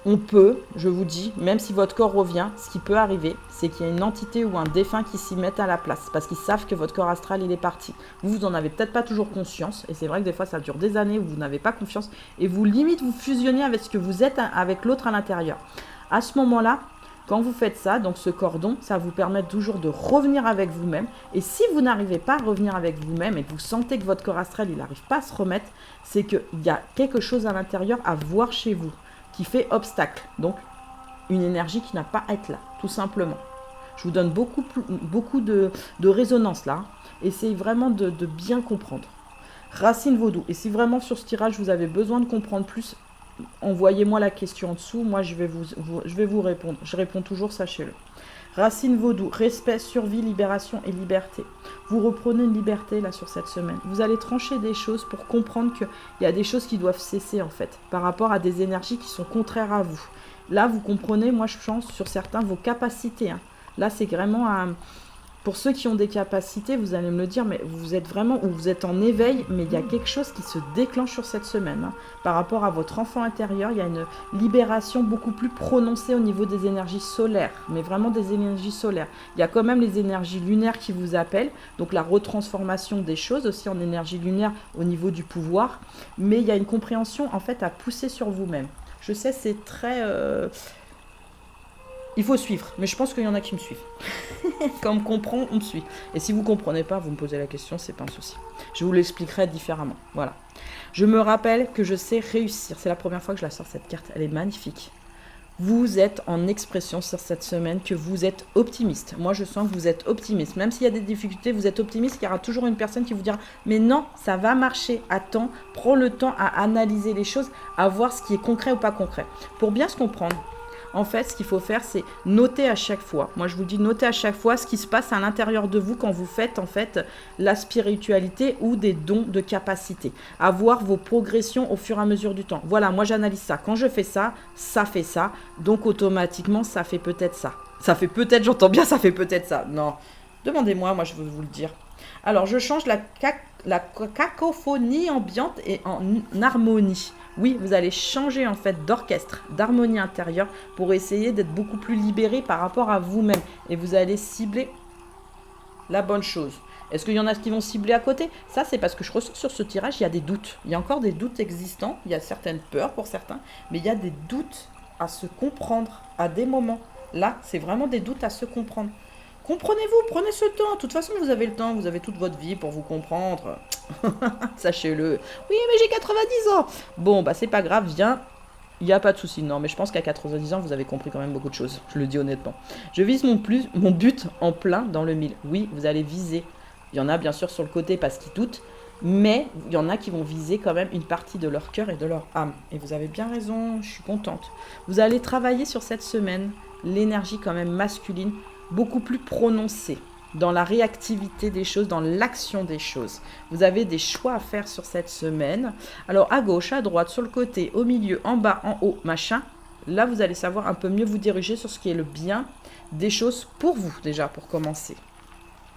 on peut, je vous dis, même si votre corps revient, ce qui peut arriver, c'est qu'il y a une entité ou un défunt qui s'y mette à la place, parce qu'ils savent que votre corps astral, il est parti. Vous n'en avez peut-être pas toujours conscience, et c'est vrai que des fois, ça dure des années où vous n'avez pas confiance, et vous limite, vous fusionnez avec ce que vous êtes avec l'autre à l'intérieur. À ce moment-là, quand vous faites ça, donc ce cordon, ça vous permet toujours de revenir avec vous-même. Et si vous n'arrivez pas à revenir avec vous-même et que vous sentez que votre corps astral, il n'arrive pas à se remettre, c'est qu'il y a quelque chose à l'intérieur à voir chez vous qui fait obstacle. Donc, une énergie qui n'a pas à être là, tout simplement. Je vous donne beaucoup de résonance là. Essayez vraiment de bien comprendre. Racine vaudou. Et si vraiment sur ce tirage, vous avez besoin de comprendre plus, envoyez-moi la question en dessous. Moi, je vais vous répondre. Je réponds toujours, sachez-le. Racine vaudou, respect, survie, libération et liberté. Vous reprenez une liberté là sur cette semaine. Vous allez trancher des choses pour comprendre qu'il y a des choses qui doivent cesser en fait par rapport à des énergies qui sont contraires à vous. Là, vous comprenez, moi, je pense sur certains vos capacités. Hein. Là, c'est vraiment pour ceux qui ont des capacités, vous allez me le dire, mais vous êtes vraiment, ou vous êtes en éveil, mais il y a quelque chose qui se déclenche sur cette semaine. Hein. Par rapport à votre enfant intérieur, il y a une libération beaucoup plus prononcée au niveau des énergies solaires, mais vraiment des énergies solaires. Il y a quand même les énergies lunaires qui vous appellent, donc la retransformation des choses aussi en énergie lunaire au niveau du pouvoir, mais il y a une compréhension en fait à pousser sur vous-même. Je sais, c'est très... Il faut suivre, mais je pense qu'il y en a qui me suivent. Quand on me comprend, on me suit. Et si vous ne comprenez pas, vous me posez la question, c'est pas un souci. Je vous l'expliquerai différemment. Voilà. Je me rappelle que je sais réussir. C'est la première fois que je la sors cette carte. Elle est magnifique. Vous êtes en expression sur cette semaine que vous êtes optimiste. Moi, je sens que vous êtes optimiste. Même s'il y a des difficultés, vous êtes optimiste. Il y aura toujours une personne qui vous dira « Mais non, ça va marcher. Attends, prends le temps à analyser les choses, à voir ce qui est concret ou pas concret. » Pour bien se comprendre, en fait, ce qu'il faut faire, c'est noter à chaque fois. Moi, je vous dis, notez à chaque fois ce qui se passe à l'intérieur de vous quand vous faites, en fait, la spiritualité ou des dons de capacité. À voir vos progressions au fur et à mesure du temps. Voilà, moi, j'analyse ça. Quand je fais ça, ça fait ça. Donc, automatiquement, ça fait peut-être ça. Ça fait peut-être, j'entends bien, ça fait peut-être ça. Non, demandez-moi, moi, je veux vous le dire. Alors, je change la cacophonie ambiante et en harmonie. Oui, vous allez changer en fait d'orchestre, d'harmonie intérieure pour essayer d'être beaucoup plus libéré par rapport à vous-même. Et vous allez cibler la bonne chose. Est-ce qu'il y en a qui vont cibler à côté? Ça, c'est parce que je ressens sur ce tirage, il y a des doutes. Il y a encore des doutes existants. Il y a certaines peurs pour certains. Mais il y a des doutes à se comprendre à des moments. Là, c'est vraiment des doutes à se comprendre. Comprenez-vous, prenez ce temps. De toute façon, vous avez le temps, vous avez toute votre vie pour vous comprendre. Sachez-le. Oui, mais j'ai 90 ans. Bon, bah c'est pas grave, viens. Il n'y a pas de souci. Non, mais je pense qu'à 90 ans, vous avez compris quand même beaucoup de choses. Je le dis honnêtement. Je vise mon but en plein dans le mille. Oui, vous allez viser. Il y en a bien sûr sur le côté parce qu'ils doutent. Mais il y en a qui vont viser quand même une partie de leur cœur et de leur âme. Et vous avez bien raison, je suis contente. Vous allez travailler sur cette semaine l'énergie quand même masculine beaucoup plus prononcée dans la réactivité des choses, dans l'action des choses. Vous avez des choix à faire sur cette semaine. Alors à gauche, à droite, sur le côté, au milieu, en bas, en haut, machin. Là, vous allez savoir un peu mieux vous diriger sur ce qui est le bien des choses pour vous déjà, pour commencer.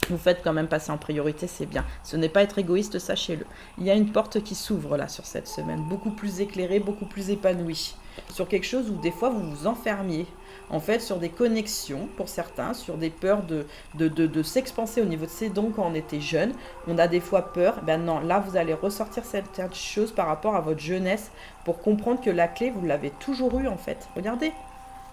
Vous faites quand même passer en priorité, c'est bien. Ce n'est pas être égoïste, sachez-le. Il y a une porte qui s'ouvre là sur cette semaine, beaucoup plus éclairée, beaucoup plus épanouie. Sur quelque chose où des fois vous vous enfermiez, en fait sur des connexions pour certains, sur des peurs de s'expanser au niveau de ses dons quand on était jeune. On a des fois peur, ben non, là vous allez ressortir certaines choses par rapport à votre jeunesse pour comprendre que la clé, vous l'avez toujours eue en fait. Regardez,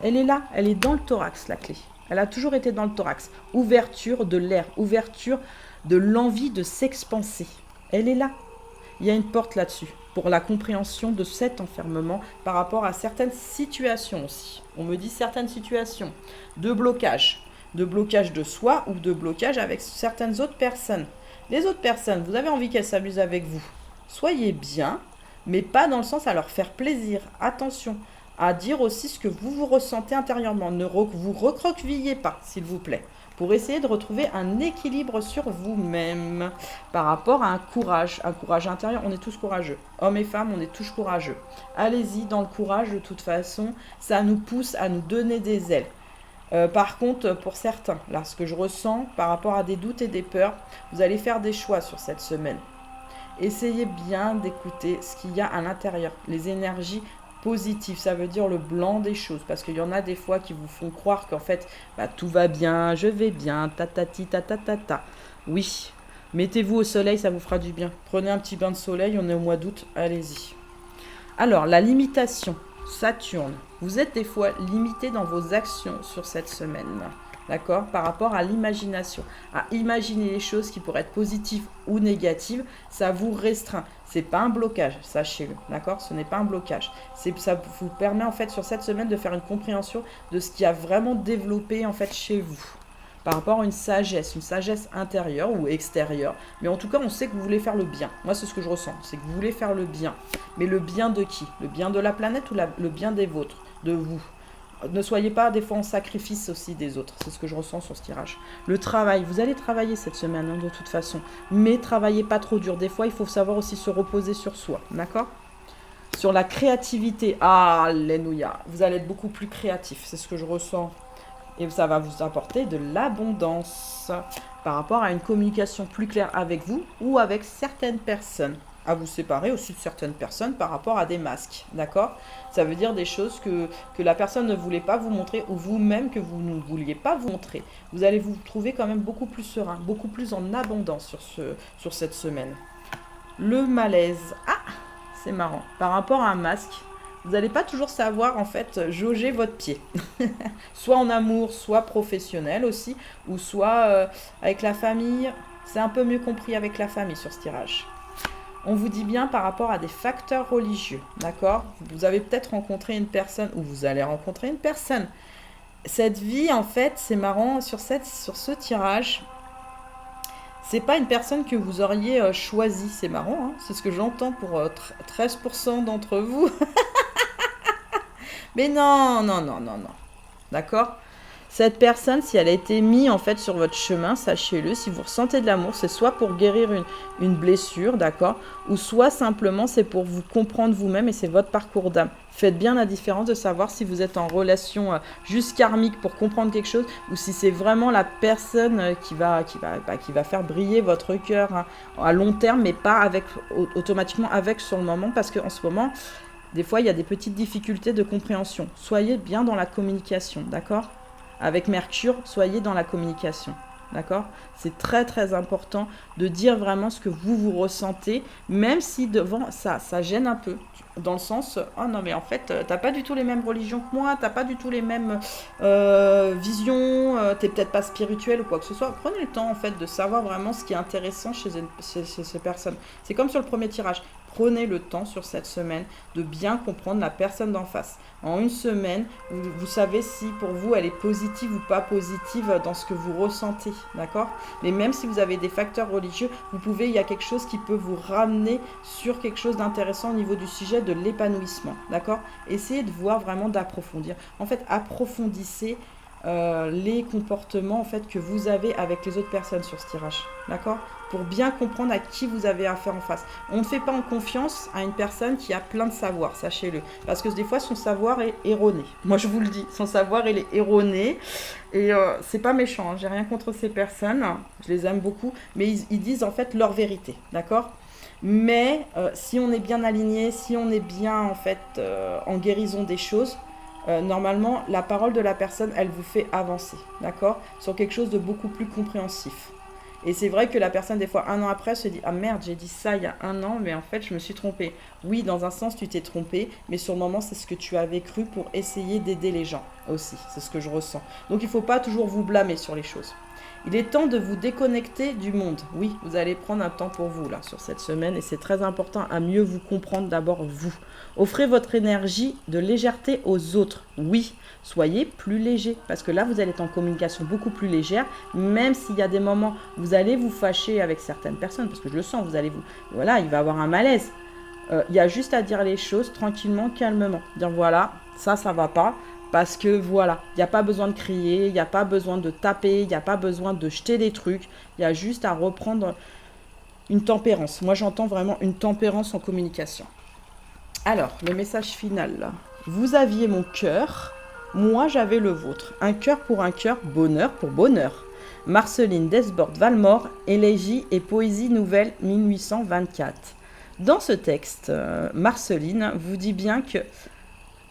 elle est là, elle est dans le thorax la clé. Elle a toujours été dans le thorax. Ouverture de l'air, ouverture de l'envie de s'expanser. Elle est là. Il y a une porte là-dessus pour la compréhension de cet enfermement par rapport à certaines situations aussi. On me dit certaines situations de blocage de soi ou de blocage avec certaines autres personnes. Les autres personnes, vous avez envie qu'elles s'amusent avec vous. Soyez bien, mais pas dans le sens à leur faire plaisir. Attention. À dire aussi ce que vous ressentez intérieurement. Ne vous recroquevillez pas, s'il vous plaît, pour essayer de retrouver un équilibre sur vous-même par rapport à un courage intérieur. On est tous courageux. Hommes et femmes, on est tous courageux. Allez-y, dans le courage, de toute façon, ça nous pousse à nous donner des ailes. Par contre, pour certains, là, ce que je ressens par rapport à des doutes et des peurs, vous allez faire des choix sur cette semaine. Essayez bien d'écouter ce qu'il y a à l'intérieur, les énergies positif, ça veut dire le blanc des choses, parce qu'il y en a des fois qui vous font croire qu'en fait, bah, tout va bien, je vais bien, tatati, tatatata. Oui, mettez-vous au soleil, ça vous fera du bien. Prenez un petit bain de soleil, on est au mois d'août, allez-y. Alors, la limitation, Saturne. Vous êtes des fois limité dans vos actions sur cette semaine, d'accord, par rapport à l'imagination. À imaginer les choses qui pourraient être positives ou négatives, ça vous restreint. C'est pas un blocage, sachez-le, d'accord? Ce n'est pas un blocage. Ça vous permet en fait sur cette semaine de faire une compréhension de ce qui a vraiment développé en fait chez vous. Par rapport à une sagesse intérieure ou extérieure. Mais en tout cas, on sait que vous voulez faire le bien. Moi, c'est ce que je ressens, c'est que vous voulez faire le bien. Mais le bien de qui? Le bien de la planète ou le bien des vôtres, de vous? Ne soyez pas des fois en sacrifice aussi des autres. C'est ce que je ressens sur ce tirage. Le travail, vous allez travailler cette semaine hein, de toute façon. Mais travaillez pas trop dur. Des fois, il faut savoir aussi se reposer sur soi. D'accord? Sur la créativité, alléluia, vous allez être beaucoup plus créatif, c'est ce que je ressens. Et ça va vous apporter de l'abondance par rapport à une communication plus claire avec vous ou avec certaines personnes. À vous séparer aussi de certaines personnes par rapport à des masques, d'accord? Ça veut dire des choses que la personne ne voulait pas vous montrer ou vous-même que vous ne vouliez pas vous montrer. Vous allez vous trouver quand même beaucoup plus serein, beaucoup plus en abondance sur cette semaine. Le malaise, c'est marrant, par rapport à un masque, vous n'allez pas toujours savoir en fait jauger votre pied. Soit en amour, soit professionnel aussi, ou soit avec la famille. C'est un peu mieux compris avec la famille sur ce tirage. On vous dit bien par rapport à des facteurs religieux, d'accord? Vous avez peut-être rencontré une personne, ou vous allez rencontrer une personne. Cette vie, en fait, c'est marrant, sur ce tirage, c'est pas une personne que vous auriez choisie, c'est marrant, hein, c'est ce que j'entends pour 13% d'entre vous. Mais non, non, non, non, non. D'accord? Cette personne, si elle a été mise en fait sur votre chemin, sachez-le, si vous ressentez de l'amour, c'est soit pour guérir une blessure, d'accord? Ou soit simplement c'est pour vous comprendre vous-même et c'est votre parcours d'âme. Faites bien la différence de savoir si vous êtes en relation juste karmique pour comprendre quelque chose ou si c'est vraiment la personne qui va faire briller votre cœur hein, à long terme, mais pas automatiquement avec sur le moment parce qu'en ce moment, des fois, il y a des petites difficultés de compréhension. Soyez bien dans la communication, d'accord? Avec Mercure, soyez dans la communication, d'accord? C'est très, très important de dire vraiment ce que vous ressentez, même si devant, ça gêne un peu. Dans le sens, oh non, mais en fait, t'as pas du tout les mêmes religions que moi, t'as pas du tout les mêmes visions, t'es peut-être pas spirituel ou quoi que ce soit. Prenez le temps, en fait, de savoir vraiment ce qui est intéressant chez ces personnes. C'est comme sur le premier tirage. Prenez le temps sur cette semaine de bien comprendre la personne d'en face. En une semaine, vous savez si pour vous elle est positive ou pas positive dans ce que vous ressentez, d'accord? Mais même si vous avez des facteurs religieux, il y a quelque chose qui peut vous ramener sur quelque chose d'intéressant au niveau du sujet de l'épanouissement, d'accord? Essayez de voir vraiment d'approfondir. En fait, approfondissez les comportements en fait, que vous avez avec les autres personnes sur ce tirage, d'accord? Pour bien comprendre à qui vous avez affaire en face. On ne fait pas en confiance à une personne qui a plein de savoir, sachez-le. Parce que des fois, son savoir est erroné. Moi, je vous le dis, son savoir, il est erroné. Et c'est pas méchant, hein, j'ai rien contre ces personnes. Je les aime beaucoup. Mais ils disent en fait leur vérité, d'accord? Mais si on est bien aligné, si on est bien en fait en guérison des choses, normalement, la parole de la personne, elle vous fait avancer, d'accord? Sur quelque chose de beaucoup plus compréhensif. Et c'est vrai que la personne, des fois, un an après, se dit « Ah merde, j'ai dit ça il y a un an, mais en fait, je me suis trompée. » Oui, dans un sens, tu t'es trompée, mais sur le moment, c'est ce que tu avais cru pour essayer d'aider les gens aussi. C'est ce que je ressens. Donc, il ne faut pas toujours vous blâmer sur les choses. Il est temps de vous déconnecter du monde. Oui, vous allez prendre un temps pour vous, là, sur cette semaine, et c'est très important à mieux vous comprendre d'abord, vous. Offrez votre énergie de légèreté aux autres. Oui, soyez plus léger, parce que là, vous allez être en communication beaucoup plus légère, même s'il y a des moments où vous allez vous fâcher avec certaines personnes, parce que je le sens, voilà, il va y avoir un malaise. Il y a juste à dire les choses tranquillement, calmement. Dire voilà, ça va pas. Parce que voilà, il n'y a pas besoin de crier, il n'y a pas besoin de taper, il n'y a pas besoin de jeter des trucs. Il y a juste à reprendre une tempérance. Moi, j'entends vraiment une tempérance en communication. Alors, le message final. Là. Vous aviez mon cœur, moi j'avais le vôtre. Un cœur pour un cœur, bonheur pour bonheur. Marceline Desbordes-Valmore, Élégie et Poésie Nouvelle 1824. Dans ce texte, Marceline vous dit bien que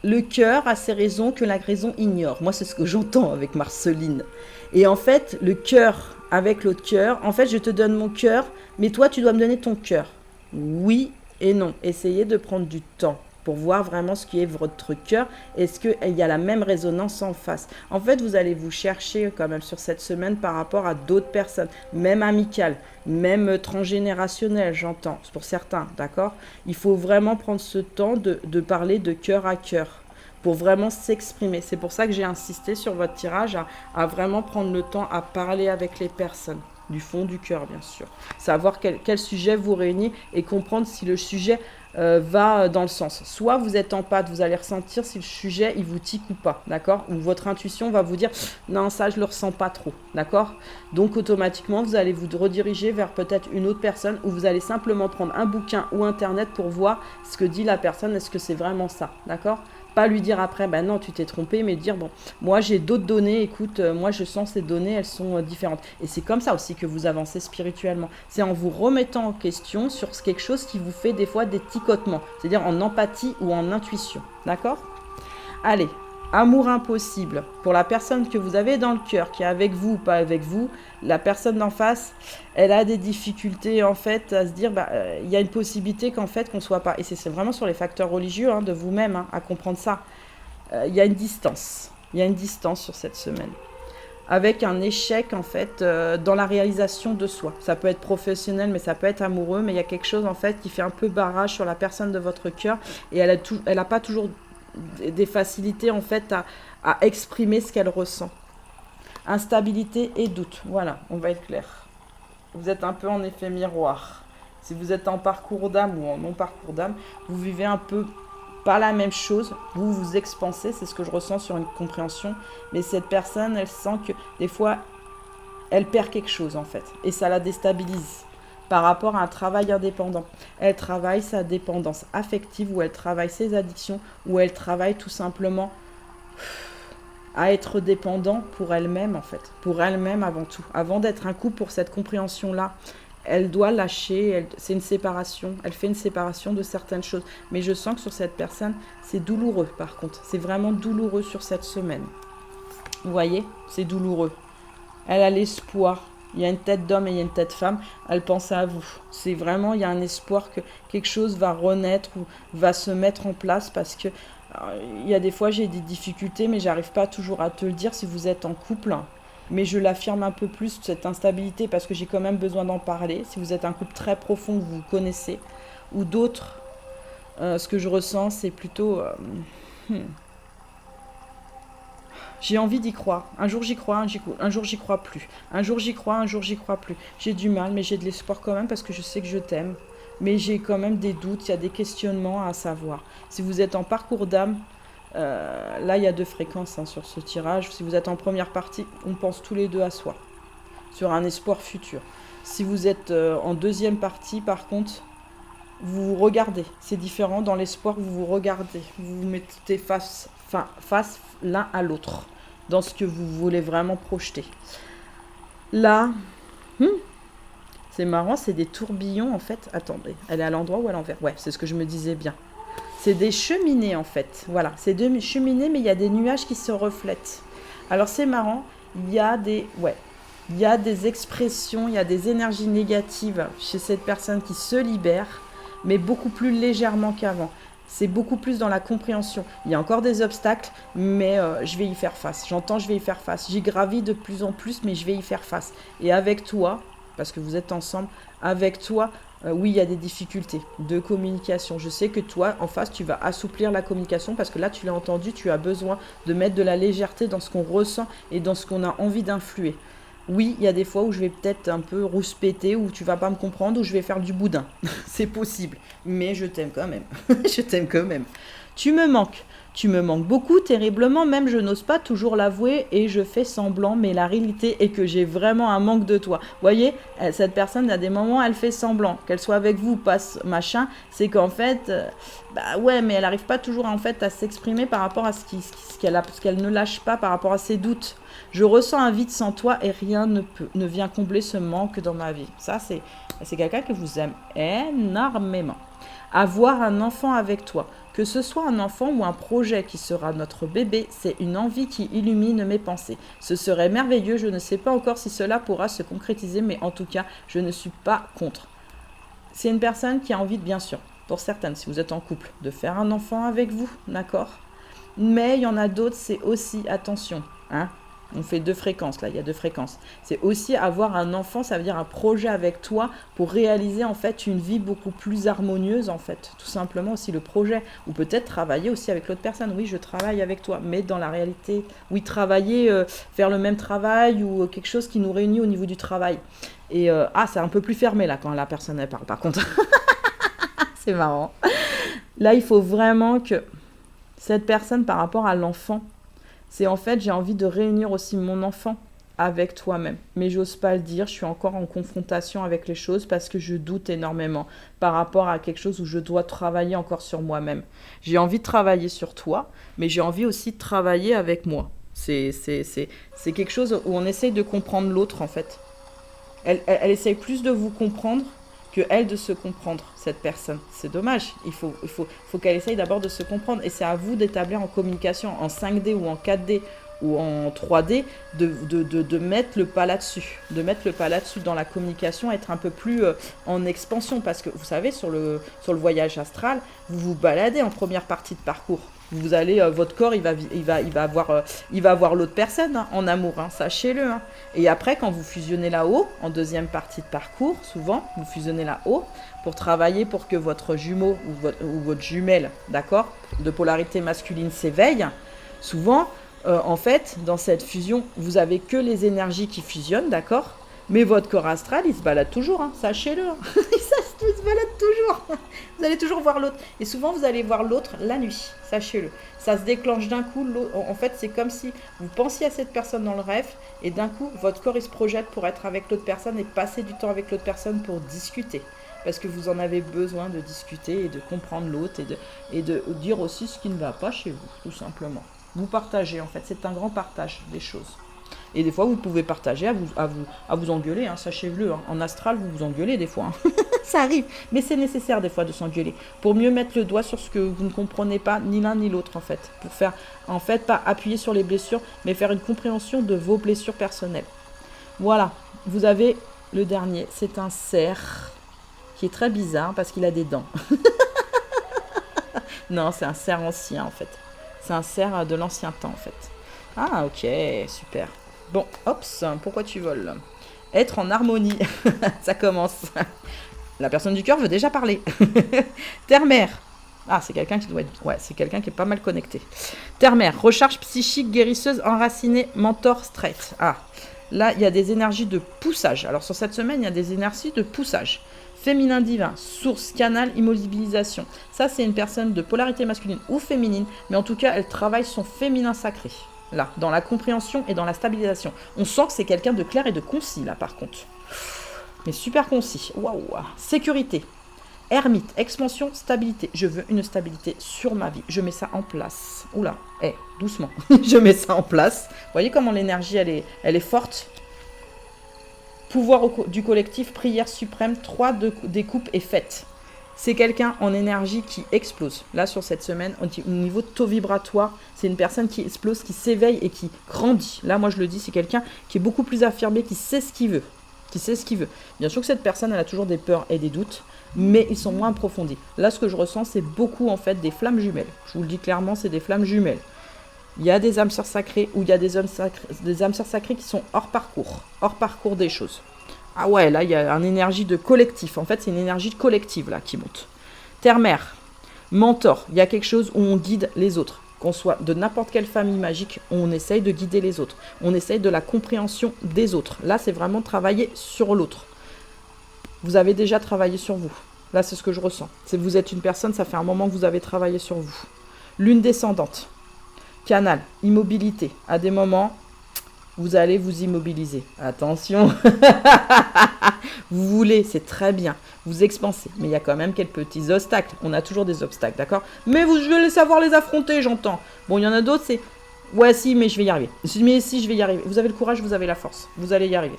le cœur a ses raisons que la raison ignore. Moi, c'est ce que j'entends avec Marceline. Et en fait, le cœur avec l'autre cœur, en fait, je te donne mon cœur, mais toi, tu dois me donner ton cœur. Oui et non. Essayez de prendre du temps pour voir vraiment ce qui est votre cœur. Est-ce qu'il y a la même résonance en face? En fait, vous allez vous chercher quand même sur cette semaine par rapport à d'autres personnes, même amicales, même transgénérationnelles, j'entends, pour certains, d'accord? Il faut vraiment prendre ce temps de parler de cœur à cœur pour vraiment s'exprimer. C'est pour ça que j'ai insisté sur votre tirage à vraiment prendre le temps à parler avec les personnes. Du fond du cœur, bien sûr. Savoir quel sujet vous réunit et comprendre si le sujet va dans le sens. Soit vous êtes empathe, vous allez ressentir si le sujet il vous tique ou pas, d'accord? Ou votre intuition va vous dire non, ça je le ressens pas trop, d'accord? Donc automatiquement vous allez vous rediriger vers peut-être une autre personne ou vous allez simplement prendre un bouquin ou internet pour voir ce que dit la personne, est-ce que c'est vraiment ça, d'accord? Pas lui dire après, ben non, tu t'es trompé, mais dire, bon, moi j'ai d'autres données, écoute, moi je sens ces données, elles sont différentes. Et c'est comme ça aussi que vous avancez spirituellement. C'est en vous remettant en question sur quelque chose qui vous fait des fois des ticotements, c'est-à-dire en empathie ou en intuition. D'accord? Allez, amour impossible. Pour la personne que vous avez dans le cœur, qui est avec vous ou pas avec vous, la personne d'en face, elle a des difficultés en fait à se dire, il y a une possibilité qu'en fait qu'on soit pas. Et c'est vraiment sur les facteurs religieux de vous-même à comprendre ça. Il y a une distance. Il y a une distance sur cette semaine. Avec un échec en fait dans la réalisation de soi. Ça peut être professionnel, mais ça peut être amoureux, mais il y a quelque chose en fait qui fait un peu barrage sur la personne de votre cœur et elle a pas toujours des facilités en fait à exprimer ce qu'elle ressent. Instabilité et doute, voilà, on va être clair. Vous êtes un peu en effet miroir. Si vous êtes en parcours d'âme ou en non-parcours d'âme, vous vivez un peu pas la même chose, vous vous expansez, c'est ce que je ressens sur une compréhension, mais cette personne, elle sent que des fois, elle perd quelque chose en fait, et ça la déstabilise par rapport à un travail indépendant. Elle travaille sa dépendance affective, ou elle travaille ses addictions, ou elle travaille tout simplement à être dépendant pour elle-même en fait, pour elle-même avant tout. Avant d'être un couple, pour cette compréhension-là, elle doit lâcher, c'est une séparation, elle fait une séparation de certaines choses. Mais je sens que sur cette personne, c'est douloureux par contre, c'est vraiment douloureux sur cette semaine. Vous voyez, c'est douloureux. Elle a l'espoir. Il y a une tête d'homme et il y a une tête femme, elle pense à vous. C'est vraiment, il y a un espoir que quelque chose va renaître ou va se mettre en place parce que il y a des fois j'ai des difficultés mais j'arrive pas toujours à te le dire si vous êtes en couple. Mais je l'affirme un peu plus, cette instabilité, parce que j'ai quand même besoin d'en parler. Si vous êtes un couple très profond, vous connaissez, ou d'autres, ce que je ressens, c'est plutôt... J'ai envie d'y croire. Un jour j'y crois, un jour j'y crois plus. Un jour j'y crois, un jour j'y crois plus. J'ai du mal, mais j'ai de l'espoir quand même parce que je sais que je t'aime. Mais j'ai quand même des doutes, il y a des questionnements à savoir. Si vous êtes en parcours d'âme, là il y a 2 fréquences sur ce tirage. Si vous êtes en première partie, on pense tous les deux à soi, sur un espoir futur. Si vous êtes en deuxième partie, par contre, vous vous regardez. C'est différent, dans l'espoir, vous vous regardez. Vous vous mettez face l'un à l'autre, dans ce que vous voulez vraiment projeter. Là, c'est marrant, c'est des tourbillons en fait. Attendez, elle est à l'endroit ou à l'envers? Ouais, c'est ce que je me disais bien. C'est des cheminées en fait. Voilà, c'est 2 cheminées, mais il y a des nuages qui se reflètent. Alors c'est marrant, il y a des expressions, il y a des énergies négatives chez cette personne qui se libère, mais beaucoup plus légèrement qu'avant. C'est beaucoup plus dans la compréhension. Il y a encore des obstacles, mais je vais y faire face. J'entends, je vais y faire face. J'y gravis de plus en plus, mais je vais y faire face. Et avec toi, parce que vous êtes ensemble, avec toi, oui, il y a des difficultés de communication. Je sais que toi, en face, tu vas assouplir la communication parce que là, tu l'as entendu, tu as besoin de mettre de la légèreté dans ce qu'on ressent et dans ce qu'on a envie d'influer. Oui, il y a des fois où je vais peut-être un peu rouspéter, où tu vas pas me comprendre, où je vais faire du boudin. C'est possible. Mais je t'aime quand même. Je t'aime quand même. Tu me manques. Tu me manques beaucoup, terriblement, même je n'ose pas toujours l'avouer et je fais semblant, mais la réalité est que j'ai vraiment un manque de toi. Vous voyez, cette personne, à des moments, elle fait semblant. Qu'elle soit avec vous ou pas, machin, c'est qu'en fait, ouais, mais elle n'arrive pas toujours en fait à s'exprimer par rapport à ce qu'elle ne lâche pas par rapport à ses doutes. Je ressens un vide sans toi et rien ne vient combler ce manque dans ma vie. Ça, c'est quelqu'un que vous aime énormément. Avoir un enfant avec toi, que ce soit un enfant ou un projet qui sera notre bébé, c'est une envie qui illumine mes pensées. Ce serait merveilleux, je ne sais pas encore si cela pourra se concrétiser, mais en tout cas, je ne suis pas contre. C'est une personne qui a envie, bien sûr, pour certaines, si vous êtes en couple, de faire un enfant avec vous, d'accord? Mais il y en a d'autres, c'est aussi, attention, on fait 2 fréquences, là, il y a 2 fréquences. C'est aussi avoir un enfant, ça veut dire un projet avec toi pour réaliser en fait une vie beaucoup plus harmonieuse en fait. Tout simplement aussi le projet. Ou peut-être travailler aussi avec l'autre personne. Oui, je travaille avec toi, mais dans la réalité, oui, travailler, faire le même travail ou quelque chose qui nous réunit au niveau du travail. Et c'est un peu plus fermé là quand la personne elle parle par contre. C'est marrant. Là, il faut vraiment que cette personne, par rapport à l'enfant, c'est en fait, j'ai envie de réunir aussi mon enfant avec toi-même. Mais j'ose pas le dire, je suis encore en confrontation avec les choses parce que je doute énormément par rapport à quelque chose où je dois travailler encore sur moi-même. J'ai envie de travailler sur toi, mais j'ai envie aussi de travailler avec moi. C'est quelque chose où on essaye de comprendre l'autre, en fait. Elle essaye plus de vous comprendre que elle de se comprendre, cette personne. C'est dommage. Il faut qu'elle essaye d'abord de se comprendre. Et c'est à vous d'établir en communication, en 5D ou en 4D ou en 3D, de mettre le pas là-dessus. De mettre le pas là-dessus dans la communication, être un peu plus en expansion. Parce que, vous savez, sur le voyage astral, vous vous baladez en première partie de parcours. Vous allez, votre corps, il va voir l'autre personne hein, en amour, hein, sachez-le. Hein. Et après, quand vous fusionnez là-haut, en deuxième partie de parcours, souvent, vous fusionnez là-haut pour travailler pour que votre jumeau ou votre jumelle, d'accord, de polarité masculine s'éveille. Souvent, en fait, dans cette fusion, vous avez que les énergies qui fusionnent, d'accord ? Mais votre corps astral, il se balade toujours, hein, sachez-le. Hein. Il se balade toujours. Vous allez toujours voir l'autre. Et souvent, vous allez voir l'autre la nuit, sachez-le. Ça se déclenche d'un coup. En fait, c'est comme si vous pensiez à cette personne dans le rêve et d'un coup, votre corps, il se projette pour être avec l'autre personne et passer du temps avec l'autre personne pour discuter. Parce que vous en avez besoin de discuter et de comprendre l'autre et de dire aussi ce qui ne va pas chez vous, tout simplement. Vous partagez, en fait. C'est un grand partage des choses. Et des fois, vous pouvez partager à vous engueuler, hein, sachez-le. Hein. En astral, vous vous engueulez des fois. Hein. Ça arrive. Mais c'est nécessaire des fois de s'engueuler. Pour mieux mettre le doigt sur ce que vous ne comprenez pas, ni l'un ni l'autre, en fait. Pour faire, en fait, pas appuyer sur les blessures, mais faire une compréhension de vos blessures personnelles. Voilà. Vous avez le dernier. C'est un cerf qui est très bizarre parce qu'il a des dents. Non, c'est un cerf ancien, en fait. C'est un cerf de l'ancien temps, en fait. Ah, ok, super. Bon, hops, pourquoi tu voles? Être en harmonie, ça commence. La personne du cœur veut déjà parler. Terre-mère. Ah, c'est quelqu'un qui doit être... Ouais, c'est quelqu'un qui est pas mal connecté. Terre-mère, recharge psychique, guérisseuse, enracinée, mentor, straight. Ah, là, il y a des énergies de poussage. Alors, sur cette semaine, il y a des énergies de poussage. Féminin divin, source, canal, immobilisation. Ça, c'est une personne de polarité masculine ou féminine, mais en tout cas, elle travaille son féminin sacré. Là, dans la compréhension et dans la stabilisation. On sent que c'est quelqu'un de clair et de concis, là, par contre. Mais super concis. Waouh. Sécurité. Ermite. Expansion. Stabilité. Je veux une stabilité sur ma vie. Je mets ça en place. Oula. Doucement. Je mets ça en place. Vous voyez comment l'énergie, elle est forte. Pouvoir du collectif. Prière suprême. 3 découpes et fête. C'est quelqu'un en énergie qui explose. Là, sur cette semaine, au niveau taux vibratoire, c'est une personne qui explose, qui s'éveille et qui grandit. Là, moi, je le dis, c'est quelqu'un qui est beaucoup plus affirmé, qui sait ce qu'il veut. Bien sûr que cette personne, elle a toujours des peurs et des doutes, mais ils sont moins approfondis. Là, ce que je ressens, c'est beaucoup, en fait, des flammes jumelles. Je vous le dis clairement, c'est des flammes jumelles. Il y a des âmes sœurs sacrées ou il y a des âmes sœurs sacrées qui sont hors parcours des choses. Ah ouais, là, il y a une énergie de collectif. En fait, c'est une énergie collective, là, qui monte. Terre-mère, mentor. Il y a quelque chose où on guide les autres. Qu'on soit de n'importe quelle famille magique, on essaye de guider les autres. On essaye de la compréhension des autres. Là, c'est vraiment travailler sur l'autre. Vous avez déjà travaillé sur vous. Là, c'est ce que je ressens. C'est que vous êtes une personne, ça fait un moment que vous avez travaillé sur vous. Lune descendante. Canal, immobilité. À des moments... vous allez vous immobiliser. Attention. Vous voulez, c'est très bien. Vous expansez. Mais il y a quand même quelques petits obstacles. On a toujours des obstacles, d'accord? Mais je vais savoir les affronter, j'entends. Bon, il y en a d'autres, c'est... ouais, si, mais je vais y arriver. Mais si, je vais y arriver. Vous avez le courage, vous avez la force. Vous allez y arriver.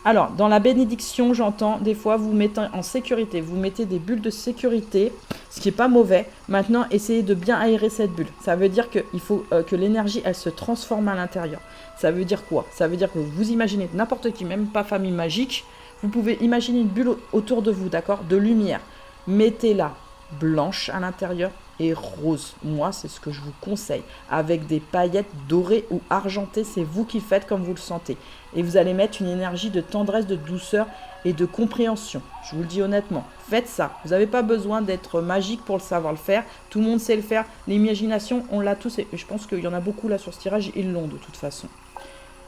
Alors, dans la bénédiction, j'entends, des fois, vous mettez en sécurité. Vous mettez des bulles de sécurité, ce qui n'est pas mauvais. Maintenant, essayez de bien aérer cette bulle. Ça veut dire qu'il faut que l'énergie, elle se transforme à l'intérieur. Ça veut dire quoi? Ça veut dire que vous imaginez n'importe qui, même pas famille magique, vous pouvez imaginer une bulle autour de vous, d'accord? De lumière. Mettez-la blanche à l'intérieur et rose. Moi, c'est ce que je vous conseille. Avec des paillettes dorées ou argentées, c'est vous qui faites comme vous le sentez. Et vous allez mettre une énergie de tendresse, de douceur et de compréhension. Je vous le dis honnêtement. Faites ça. Vous n'avez pas besoin d'être magique pour le savoir le faire. Tout le monde sait le faire. L'imagination, on l'a tous. Et je pense qu'il y en a beaucoup là sur ce tirage. Ils l'ont de toute façon.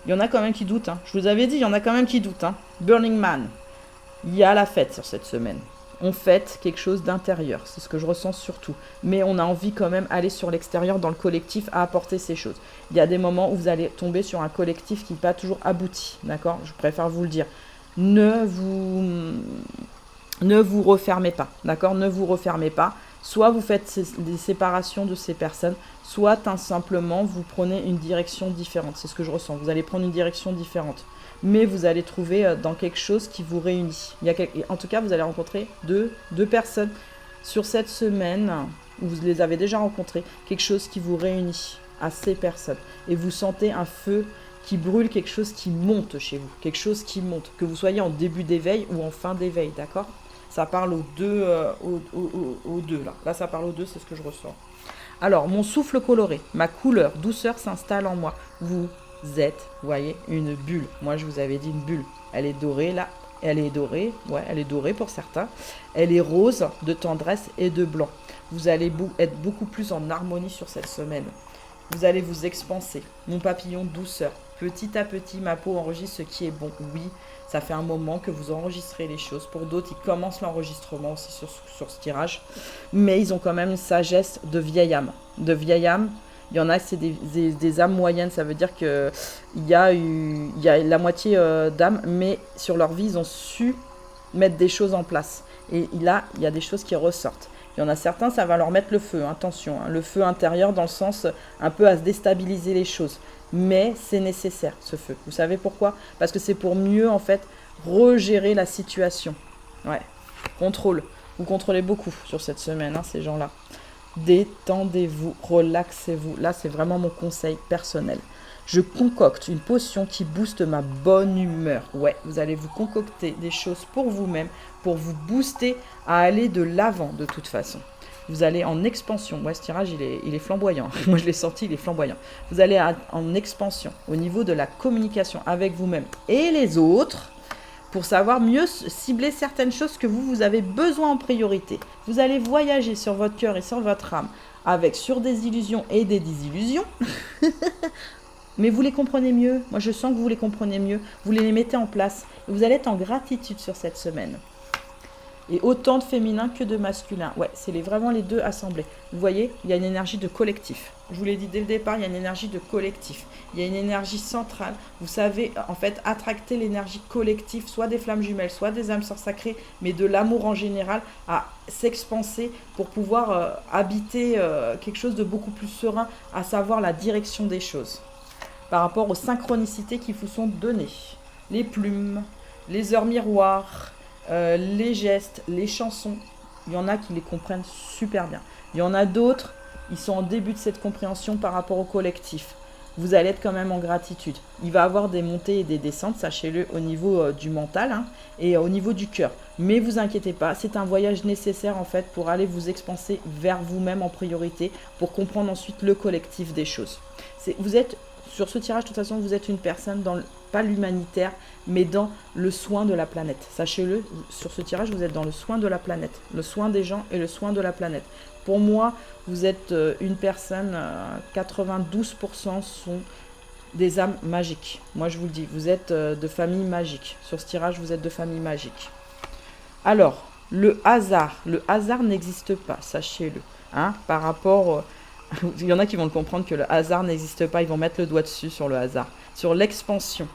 Il y en a quand même qui doutent. Hein. Je vous avais dit, il y en a quand même qui doutent. Hein. Burning Man. Il y a la fête sur cette semaine. on fête quelque chose d'intérieur. C'est ce que je ressens surtout. Mais on a envie quand même d'aller sur l'extérieur, dans le collectif, à apporter ces choses. Il y a des moments où vous allez tomber sur un collectif qui n'est pas toujours abouti. D'accord? Je préfère vous le dire. Ne vous refermez pas. D'accord? Ne vous refermez pas. Soit vous faites des séparations de ces personnes, soit simplement vous prenez une direction différente. C'est ce que je ressens. Vous allez prendre une direction différente. Mais vous allez trouver dans quelque chose qui vous réunit. En tout cas, vous allez rencontrer deux personnes sur cette semaine, où vous les avez déjà rencontrées, quelque chose qui vous réunit à ces personnes. Et vous sentez un feu qui brûle, quelque chose qui monte chez vous, quelque chose qui monte, que vous soyez en début d'éveil ou en fin d'éveil, d'accord? Ça parle aux deux, aux deux là. Là, ça parle aux deux, c'est ce que je ressens. Alors, mon souffle coloré, ma couleur, douceur s'installe en moi. Vous êtes, vous voyez, une bulle. Moi, je vous avais dit une bulle. Elle est dorée là. Elle est dorée, ouais, elle est dorée pour certains. Elle est rose, de tendresse et de blanc. Vous allez être beaucoup plus en harmonie sur cette semaine. Vous allez vous expanser. Mon papillon, douceur. Petit à petit, ma peau enregistre ce qui est bon. Oui, ça fait un moment que vous enregistrez les choses. Pour d'autres, ils commencent l'enregistrement aussi sur ce tirage. Mais ils ont quand même une sagesse de vieille âme. De vieille âme, il y en a, c'est des âmes moyennes. Ça veut dire qu'il y a la moitié d'âmes, mais sur leur vie, ils ont su mettre des choses en place. Et là, il y a des choses qui ressortent. Il y en a certains, ça va leur mettre le feu, attention, hein, le feu intérieur dans le sens un peu à se déstabiliser les choses. Mais c'est nécessaire, ce feu. Vous savez pourquoi? Parce que c'est pour mieux, en fait, regérer la situation. Ouais, contrôle. Vous contrôlez beaucoup sur cette semaine, hein, ces gens-là. Détendez-vous, relaxez-vous. Là, c'est vraiment mon conseil personnel. Je concocte une potion qui booste ma bonne humeur. Ouais, vous allez vous concocter des choses pour vous-même, pour vous booster à aller de l'avant de toute façon. Vous allez en expansion. Ouais, ce tirage, il est flamboyant. Moi, je l'ai sorti, il est flamboyant. Vous allez en expansion au niveau de la communication avec vous-même et les autres pour savoir mieux cibler certaines choses que vous avez besoin en priorité. Vous allez voyager sur votre cœur et sur votre âme sur des illusions et des désillusions. Mais vous les comprenez mieux. Moi, je sens que vous les comprenez mieux. Vous les mettez en place. Et vous allez être en gratitude sur cette semaine. Et autant de féminin que de masculin. Ouais, c'est vraiment les deux assemblés. Vous voyez, il y a une énergie de collectif. Je vous l'ai dit dès le départ, il y a une énergie de collectif. Il y a une énergie centrale. Vous savez, en fait, attracter l'énergie collective, soit des flammes jumelles, soit des âmes sœurs sacrées, mais de l'amour en général, à s'expanser pour pouvoir habiter quelque chose de beaucoup plus serein, à savoir la direction des choses. Par rapport aux synchronicités qui vous sont données. Les plumes, les heures miroirs, les gestes, les chansons. Il y en a qui les comprennent super bien. Il y en a d'autres, ils sont en début de cette compréhension par rapport au collectif. Vous allez être quand même en gratitude. Il va y avoir des montées et des descentes, sachez-le, au niveau du mental et au niveau du cœur. Mais vous inquiétez pas, c'est un voyage nécessaire en fait pour aller vous expanser vers vous-même en priorité, pour comprendre ensuite le collectif des choses. Vous êtes sur ce tirage, de toute façon, vous êtes une personne pas l'humanitaire, mais dans le soin de la planète. Sachez-le, sur ce tirage, vous êtes dans le soin de la planète, le soin des gens et le soin de la planète. Pour moi, vous êtes une personne, 92% sont des âmes magiques. Moi, je vous le dis, vous êtes de famille magique. Sur ce tirage, vous êtes de famille magique. Alors, le hasard n'existe pas, sachez-le. Hein, par rapport... il y en a qui vont le comprendre que le hasard n'existe pas, ils vont mettre le doigt dessus sur le hasard, sur l'expansion.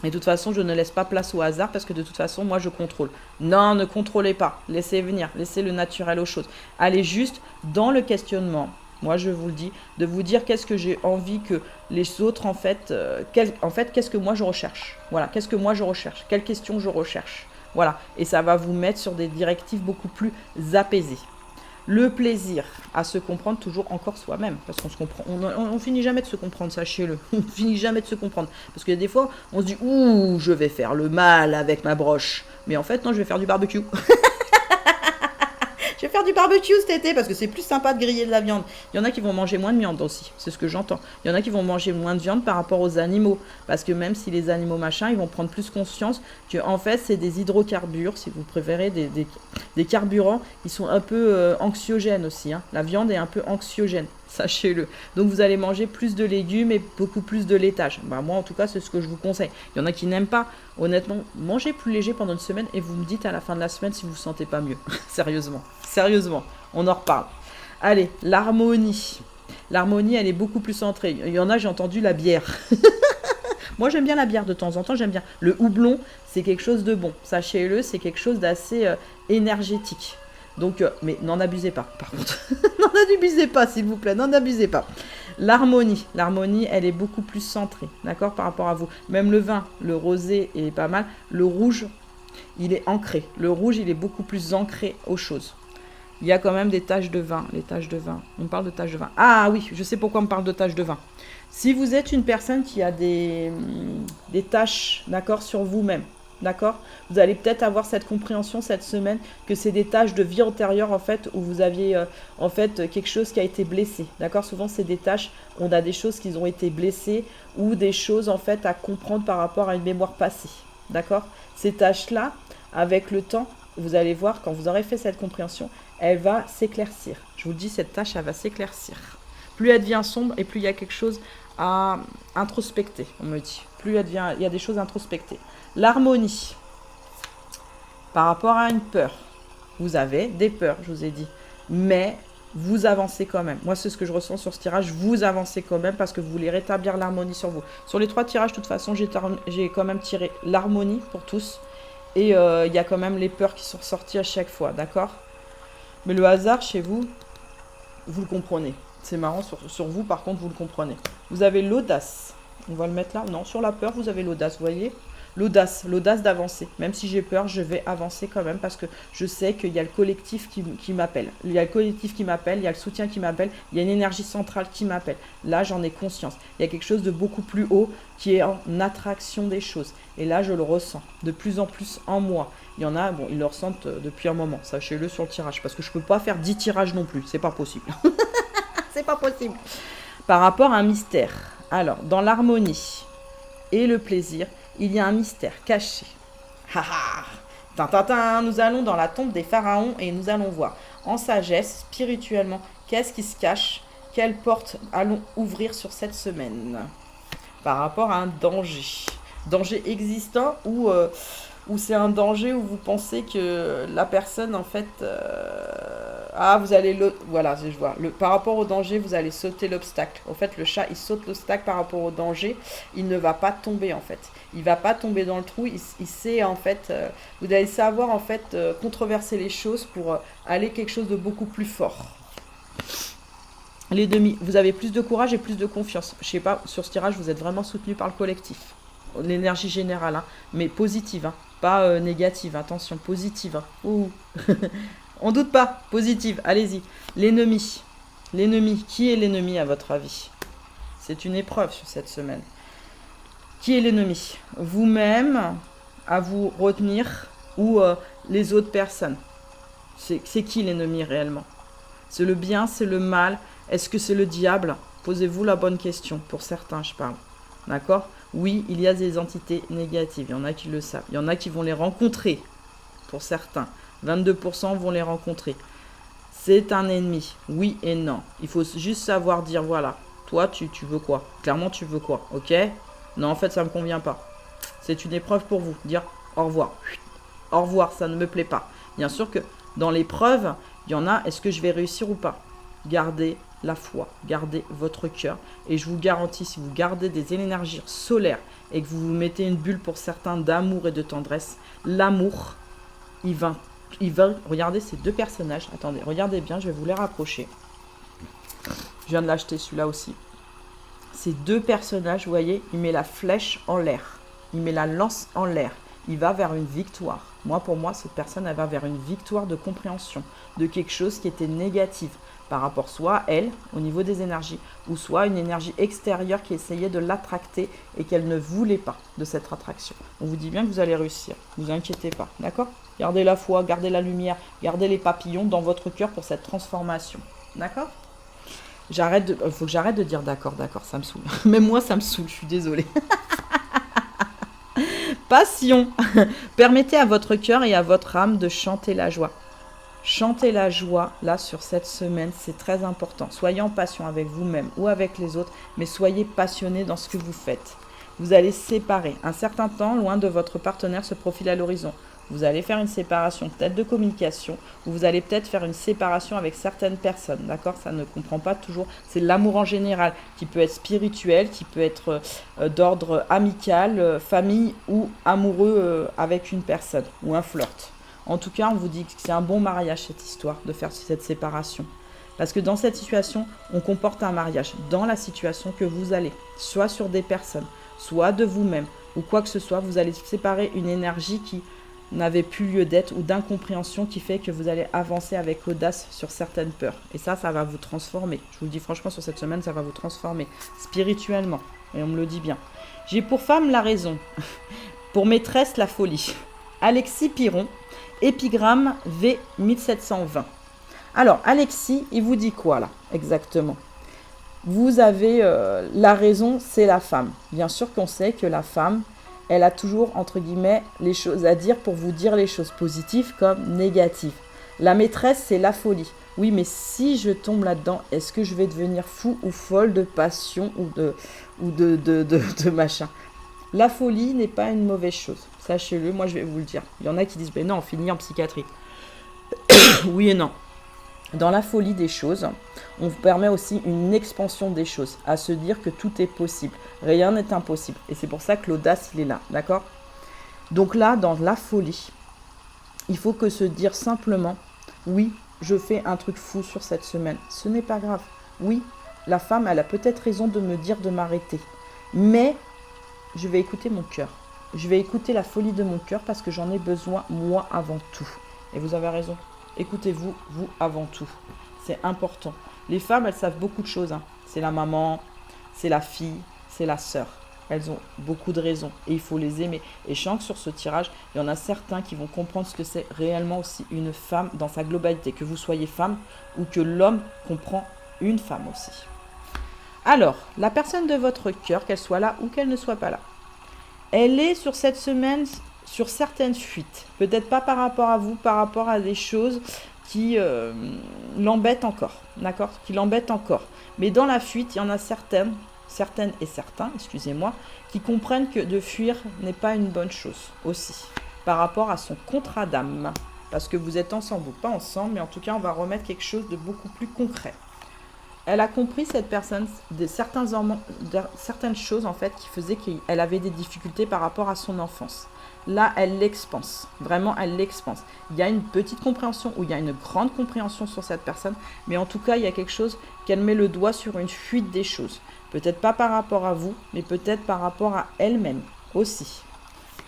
Et de toute façon, je ne laisse pas place au hasard parce que de toute façon, moi, je contrôle. Non, ne contrôlez pas, laissez venir, laissez le naturel aux choses. Allez juste dans le questionnement, moi, je vous le dis, de vous dire qu'est-ce que j'ai envie que les autres, en fait, qu'est-ce que moi, je recherche. Voilà, qu'est-ce que moi, je recherche, quelles questions je recherche. Voilà, et ça va vous mettre sur des directives beaucoup plus apaisées. Le plaisir à se comprendre toujours encore soi-même. Parce qu'on se comprend, on finit jamais de se comprendre, sachez-le. On finit jamais de se comprendre. Parce que des fois, on se dit, ouh, je vais faire le mal avec ma broche. Mais en fait, non, je vais faire du barbecue. Je vais faire du barbecue cet été parce que c'est plus sympa de griller de la viande. Il y en a qui vont manger moins de viande aussi, c'est ce que j'entends. Il y en a qui vont manger moins de viande par rapport aux animaux. Parce que même si les animaux machin, ils vont prendre plus conscience que en fait c'est des hydrocarbures, si vous préférez, des carburants. Ils sont un peu anxiogènes aussi. Hein. La viande est un peu anxiogène. sachez-le. Donc vous allez manger plus de légumes et beaucoup plus de laitage. Bah, moi en tout cas c'est ce que je vous conseille. Il y en a qui n'aiment pas. Honnêtement, mangez plus léger pendant une semaine et vous me dites à la fin de la semaine si vous vous sentez pas mieux. Sérieusement, sérieusement, on en reparle. Allez, l'harmonie. L'harmonie elle est beaucoup plus centrée. Il y en a, j'ai entendu la bière. Moi, j'aime bien la bière de temps en temps, j'aime bien. Le houblon, c'est quelque chose de bon. Sachez-le, c'est quelque chose d'assez énergétique. Donc, mais n'en abusez pas, par contre. N'en abusez pas, s'il vous plaît, n'en abusez pas. L'harmonie, elle est beaucoup plus centrée, d'accord, par rapport à vous. Même le vin, le rosé est pas mal. Le rouge, il est ancré. Le rouge, il est beaucoup plus ancré aux choses. Il y a quand même des taches de vin, les taches de vin. On parle de taches de vin. Ah oui, je sais pourquoi on parle de taches de vin. Si vous êtes une personne qui a des taches, d'accord, sur vous-même, d'accord, vous allez peut-être avoir cette compréhension cette semaine que c'est des taches de vie antérieure, en fait, où vous aviez, en fait, quelque chose qui a été blessé, d'accord. Souvent, c'est des taches, on a des choses qui ont été blessées ou des choses, en fait, à comprendre par rapport à une mémoire passée, d'accord. Ces taches-là, avec le temps, vous allez voir, quand vous aurez fait cette compréhension, elle va s'éclaircir. Je vous le dis, cette tache, elle va s'éclaircir. Plus elle devient sombre et plus il y a quelque chose à introspecter, on me dit. Plus il y a des choses à introspecter. L'harmonie. Par rapport à une peur. Vous avez des peurs, je vous ai dit. Mais vous avancez quand même. Moi, c'est ce que je ressens sur ce tirage. Vous avancez quand même parce que vous voulez rétablir l'harmonie sur vous. Sur les 3 tirages, de toute façon, j'ai quand même tiré l'harmonie pour tous. Et il y a quand même les peurs qui sont ressorties à chaque fois, d'accord? Mais le hasard, chez vous, vous le comprenez. C'est marrant, sur vous, par contre, vous le comprenez. Vous avez l'audace. On va le mettre là. Non, sur la peur, vous avez l'audace, vous voyez? L'audace d'avancer. Même si j'ai peur, je vais avancer quand même parce que je sais qu'il y a le collectif qui m'appelle. Il y a le collectif qui m'appelle, il y a le soutien qui m'appelle, il y a une énergie centrale qui m'appelle. Là, j'en ai conscience. Il y a quelque chose de beaucoup plus haut qui est en attraction des choses. Et là, je le ressens de plus en plus en moi. Il y en a, bon, ils le ressentent depuis un moment. Sachez-le sur le tirage parce que je ne peux pas faire 10 tirages non plus. C'est pas possible. C'est pas possible. Par rapport à un mystère. Alors, dans l'harmonie et le plaisir, il y a un mystère caché. Nous allons dans la tombe des pharaons et nous allons voir en sagesse, spirituellement, qu'est-ce qui se cache, quelle porte allons ouvrir sur cette semaine. Par rapport à un danger. Danger existant ou c'est un danger où vous pensez que la personne, en fait... vous allez... Voilà, je vois. Par rapport au danger, vous allez sauter l'obstacle. En fait, le chat, il saute l'obstacle par rapport au danger. Il ne va pas tomber, en fait. Il ne va pas tomber dans le trou. Il sait, en fait... vous allez savoir, en fait, controverser les choses pour aller quelque chose de beaucoup plus fort. Les demi, vous avez plus de courage et plus de confiance. Je sais pas, sur ce tirage, vous êtes vraiment soutenu par le collectif. L'énergie générale, hein, mais positive, hein, pas négative, attention, positive. Hein. Ouh. On doute pas, positive, allez-y. L'ennemi, qui est l'ennemi à votre avis? C'est une épreuve sur cette semaine. Qui est l'ennemi? Vous-même, à vous retenir, ou les autres personnes? C'est qui l'ennemi réellement? C'est le bien, c'est le mal? Est-ce que c'est le diable? Posez-vous la bonne question, pour certains je parle. D'accord? Oui, il y a des entités négatives, il y en a qui le savent. Il y en a qui vont les rencontrer, pour certains. 22% vont les rencontrer. C'est un ennemi, oui et non. Il faut juste savoir dire, voilà, toi, tu veux quoi? Clairement, tu veux quoi? Ok? Non, en fait, ça ne me convient pas. C'est une épreuve pour vous. Dire au revoir. Au revoir, ça ne me plaît pas. Bien sûr que dans l'épreuve, il y en a, est-ce que je vais réussir ou pas? Gardez la foi, gardez votre cœur. Et je vous garantis, si vous gardez des énergies solaires et que vous vous mettez une bulle pour certains d'amour et de tendresse, l'amour, il va, regardez ces 2 personnages. Attendez, regardez bien, je vais vous les rapprocher. Je viens de l'acheter celui-là aussi. Ces 2 personnages, vous voyez, il met la flèche en l'air. Il met la lance en l'air. Il va vers une victoire. Moi, pour moi, cette personne, elle va vers une victoire de compréhension de quelque chose qui était négatif par rapport soit à elle, au niveau des énergies, ou soit une énergie extérieure qui essayait de l'attracter et qu'elle ne voulait pas de cette attraction. On vous dit bien que vous allez réussir. Ne vous inquiétez pas, d'accord? Gardez la foi, gardez la lumière, gardez les papillons dans votre cœur pour cette transformation. D'accord? Il faut que j'arrête de dire d'accord, ça me saoule. Même moi, ça me saoule, je suis désolée. Passion. Permettez à votre cœur et à votre âme de chanter la joie. Chantez la joie, là, sur cette semaine, c'est très important. Soyez en passion avec vous-même ou avec les autres, mais soyez passionné dans ce que vous faites. Vous allez séparer. Un certain temps, loin de votre partenaire, se profile à l'horizon. Vous allez faire une séparation peut-être de communication, ou vous allez peut-être faire une séparation avec certaines personnes, d'accord? Ça ne comprend pas toujours. C'est l'amour en général, qui peut être spirituel, qui peut être d'ordre amical, famille ou amoureux avec une personne, ou un flirt. En tout cas, on vous dit que c'est un bon mariage, cette histoire, de faire cette séparation. Parce que dans cette situation, on comporte un mariage. Dans la situation que vous allez, soit sur des personnes, soit de vous-même, ou quoi que ce soit, vous allez séparer une énergie qui n'avait plus lieu d'être, ou d'incompréhension qui fait que vous allez avancer avec audace sur certaines peurs. Et ça va vous transformer. Je vous le dis franchement, sur cette semaine, ça va vous transformer spirituellement. Et on me le dit bien. J'ai pour femme la raison, pour maîtresse la folie. Alexis Piron, épigramme V 1720. Alors, Alexis, il vous dit quoi là, exactement? Vous avez la raison, c'est la femme. Bien sûr qu'on sait que la femme, elle a toujours, entre guillemets, les choses à dire pour vous dire les choses positives comme négatives. La maîtresse, c'est la folie. Oui, mais si je tombe là-dedans, est-ce que je vais devenir fou ou folle de passion ou de machin? La folie n'est pas une mauvaise chose. Sachez-le, moi je vais vous le dire. Il y en a qui disent, ben non, on finit en psychiatrie. Oui et non. Dans la folie des choses, on vous permet aussi une expansion des choses, à se dire que tout est possible. Rien n'est impossible. Et c'est pour ça que l'audace, il est là, d'accord? Donc là, dans la folie, il faut que se dire simplement, oui, je fais un truc fou sur cette semaine. Ce n'est pas grave. Oui, la femme, elle a peut-être raison de me dire de m'arrêter. Mais je vais écouter mon cœur. Je vais écouter la folie de mon cœur parce que j'en ai besoin, moi, avant tout. Et vous avez raison. Écoutez-vous, vous, avant tout. C'est important. Les femmes, elles savent beaucoup de choses. Hein. C'est la maman, c'est la fille, c'est la sœur. Elles ont beaucoup de raisons et il faut les aimer. Et je sens que sur ce tirage, il y en a certains qui vont comprendre ce que c'est réellement aussi une femme dans sa globalité. Que vous soyez femme ou que l'homme comprend une femme aussi. Alors, la personne de votre cœur, qu'elle soit là ou qu'elle ne soit pas là, elle est sur cette semaine sur certaines fuites. Peut-être pas par rapport à vous, par rapport à des choses qui l'embêtent encore. D'accord? Qui l'embêtent encore. Mais dans la fuite, il y en a certaines et certains, excusez-moi, qui comprennent que de fuir n'est pas une bonne chose aussi. Par rapport à son contrat d'âme. Parce que vous êtes ensemble ou pas ensemble, mais en tout cas, on va remettre quelque chose de beaucoup plus concret. Elle a compris, cette personne, certaines choses en fait qui faisaient qu'elle avait des difficultés par rapport à son enfance. Là, elle l'expanse. Vraiment, elle l'expanse. Il y a une petite compréhension ou il y a une grande compréhension sur cette personne, mais en tout cas, il y a quelque chose qu'elle met le doigt sur une fuite des choses. Peut-être pas par rapport à vous, mais peut-être par rapport à elle-même aussi.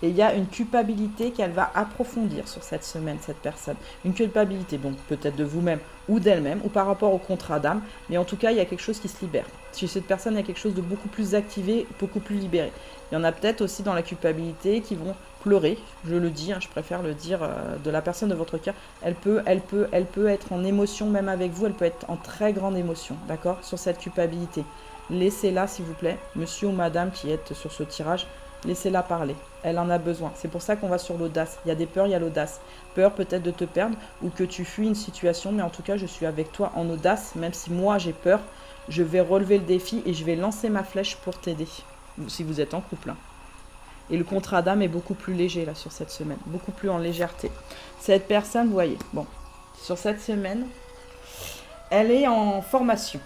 Et il y a une culpabilité qu'elle va approfondir sur cette semaine, cette personne. Une culpabilité, bon, peut-être de vous-même ou d'elle-même, ou par rapport au contrat d'âme, mais en tout cas, il y a quelque chose qui se libère. Chez cette personne, il y a quelque chose de beaucoup plus activé, beaucoup plus libéré. Il y en a peut-être aussi dans la culpabilité qui vont pleurer, je le dis, hein, je préfère le dire de la personne de votre cœur. Elle peut être en émotion même avec vous, elle peut être en très grande émotion, d'accord, sur cette culpabilité. Laissez-la, s'il vous plaît, monsieur ou madame qui êtes sur ce tirage, laissez-la parler. Elle en a besoin. C'est pour ça qu'on va sur l'audace. Il y a des peurs, il y a l'audace. Peur peut-être de te perdre ou que tu fuis une situation, mais en tout cas, je suis avec toi en audace. Même si moi, j'ai peur, je vais relever le défi et je vais lancer ma flèche pour t'aider. Si vous êtes en couple. Hein. Et le contrat d'âme est beaucoup plus léger là sur cette semaine. Beaucoup plus en légèreté. Cette personne, vous voyez, bon, sur cette semaine, elle est en formation.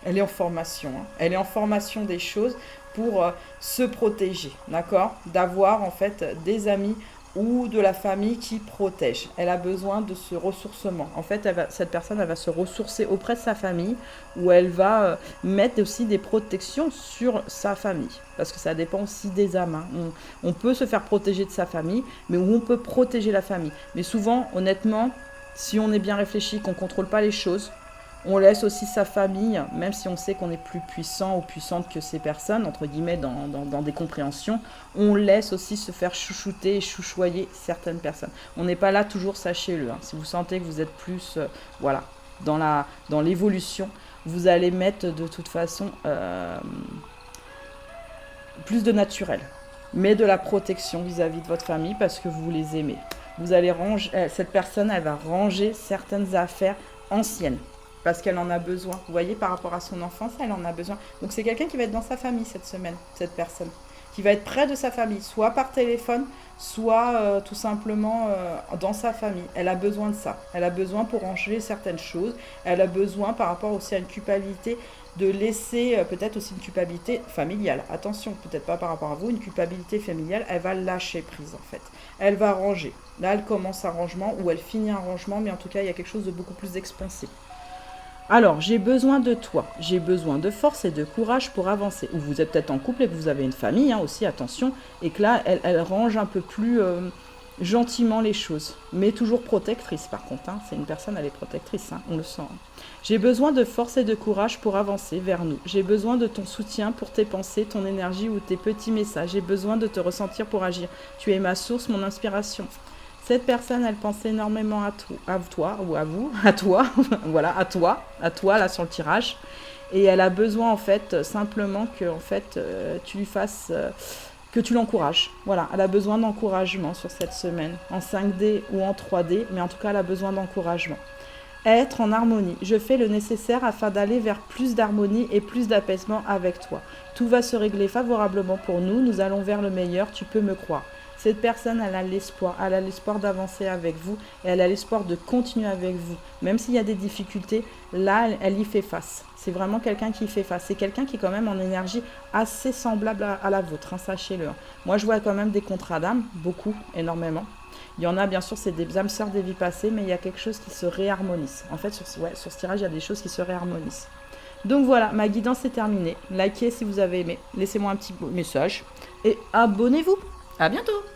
Elle est en formation. Hein. Elle est en formation des choses pour se protéger, d'accord? D'avoir en fait des amis ou de la famille qui protège. Elle a besoin de ce ressourcement. En fait, cette personne, elle va se ressourcer auprès de sa famille où elle va mettre aussi des protections sur sa famille. Parce que ça dépend aussi des âmes. Hein. On peut se faire protéger de sa famille, mais où on peut protéger la famille. Mais souvent, honnêtement, si on est bien réfléchi, qu'on ne contrôle pas les choses, on laisse aussi sa famille, même si on sait qu'on est plus puissant ou puissante que ces personnes, entre guillemets, dans des compréhensions, on laisse aussi se faire chouchouter et chouchoyer certaines personnes. On n'est pas là toujours, sachez-le. Hein. Si vous sentez que vous êtes plus voilà, dans l'évolution, vous allez mettre de toute façon plus de naturel, mais de la protection vis-à-vis de votre famille parce que vous les aimez. Vous allez ranger, cette personne, elle va ranger certaines affaires anciennes parce qu'elle en a besoin. Vous voyez, par rapport à son enfance, elle en a besoin. Donc c'est quelqu'un qui va être dans sa famille cette semaine, cette personne, qui va être près de sa famille, soit par téléphone, soit tout simplement dans sa famille. Elle a besoin de ça. Elle a besoin pour ranger certaines choses. Elle a besoin par rapport aussi à une culpabilité de laisser peut-être aussi une culpabilité familiale. Attention, peut-être pas par rapport à vous, une culpabilité familiale, elle va lâcher prise en fait. Elle va ranger. Là, elle commence un rangement ou elle finit un rangement, mais en tout cas, il y a quelque chose de beaucoup plus expansif. Alors, j'ai besoin de toi, j'ai besoin de force et de courage pour avancer. Ou vous êtes peut-être en couple et que vous avez une famille, hein, aussi, attention, et que là, elle range un peu plus gentiment les choses, mais toujours protectrice par contre. Hein. C'est une personne, elle est protectrice, hein, on le sent. Hein. J'ai besoin de force et de courage pour avancer vers nous. J'ai besoin de ton soutien pour tes pensées, ton énergie ou tes petits messages. J'ai besoin de te ressentir pour agir. Tu es ma source, mon inspiration. Cette personne, elle pense énormément à toi ou à vous, à toi, voilà, à toi là sur le tirage. Et elle a besoin en fait simplement que en fait tu lui fasses, que tu l'encourages. Voilà, elle a besoin d'encouragement sur cette semaine, en 5D ou en 3D, mais en tout cas elle a besoin d'encouragement. Être en harmonie. Je fais le nécessaire afin d'aller vers plus d'harmonie et plus d'apaisement avec toi. Tout va se régler favorablement pour nous. Nous allons vers le meilleur. Tu peux me croire. Cette personne, elle a l'espoir d'avancer avec vous et elle a l'espoir de continuer avec vous. Même s'il y a des difficultés, là, elle y fait face. C'est vraiment quelqu'un qui y fait face. C'est quelqu'un qui est quand même en énergie assez semblable à la vôtre, hein, sachez-le. Moi, je vois quand même des contrats d'âme, beaucoup, énormément. Il y en a, bien sûr, c'est des âmes sœurs des vies passées, mais il y a quelque chose qui se réharmonise. En fait, sur ce tirage, il y a des choses qui se réharmonisent. Donc voilà, ma guidance est terminée. Likez si vous avez aimé. Laissez-moi un petit message et abonnez-vous. À bientôt!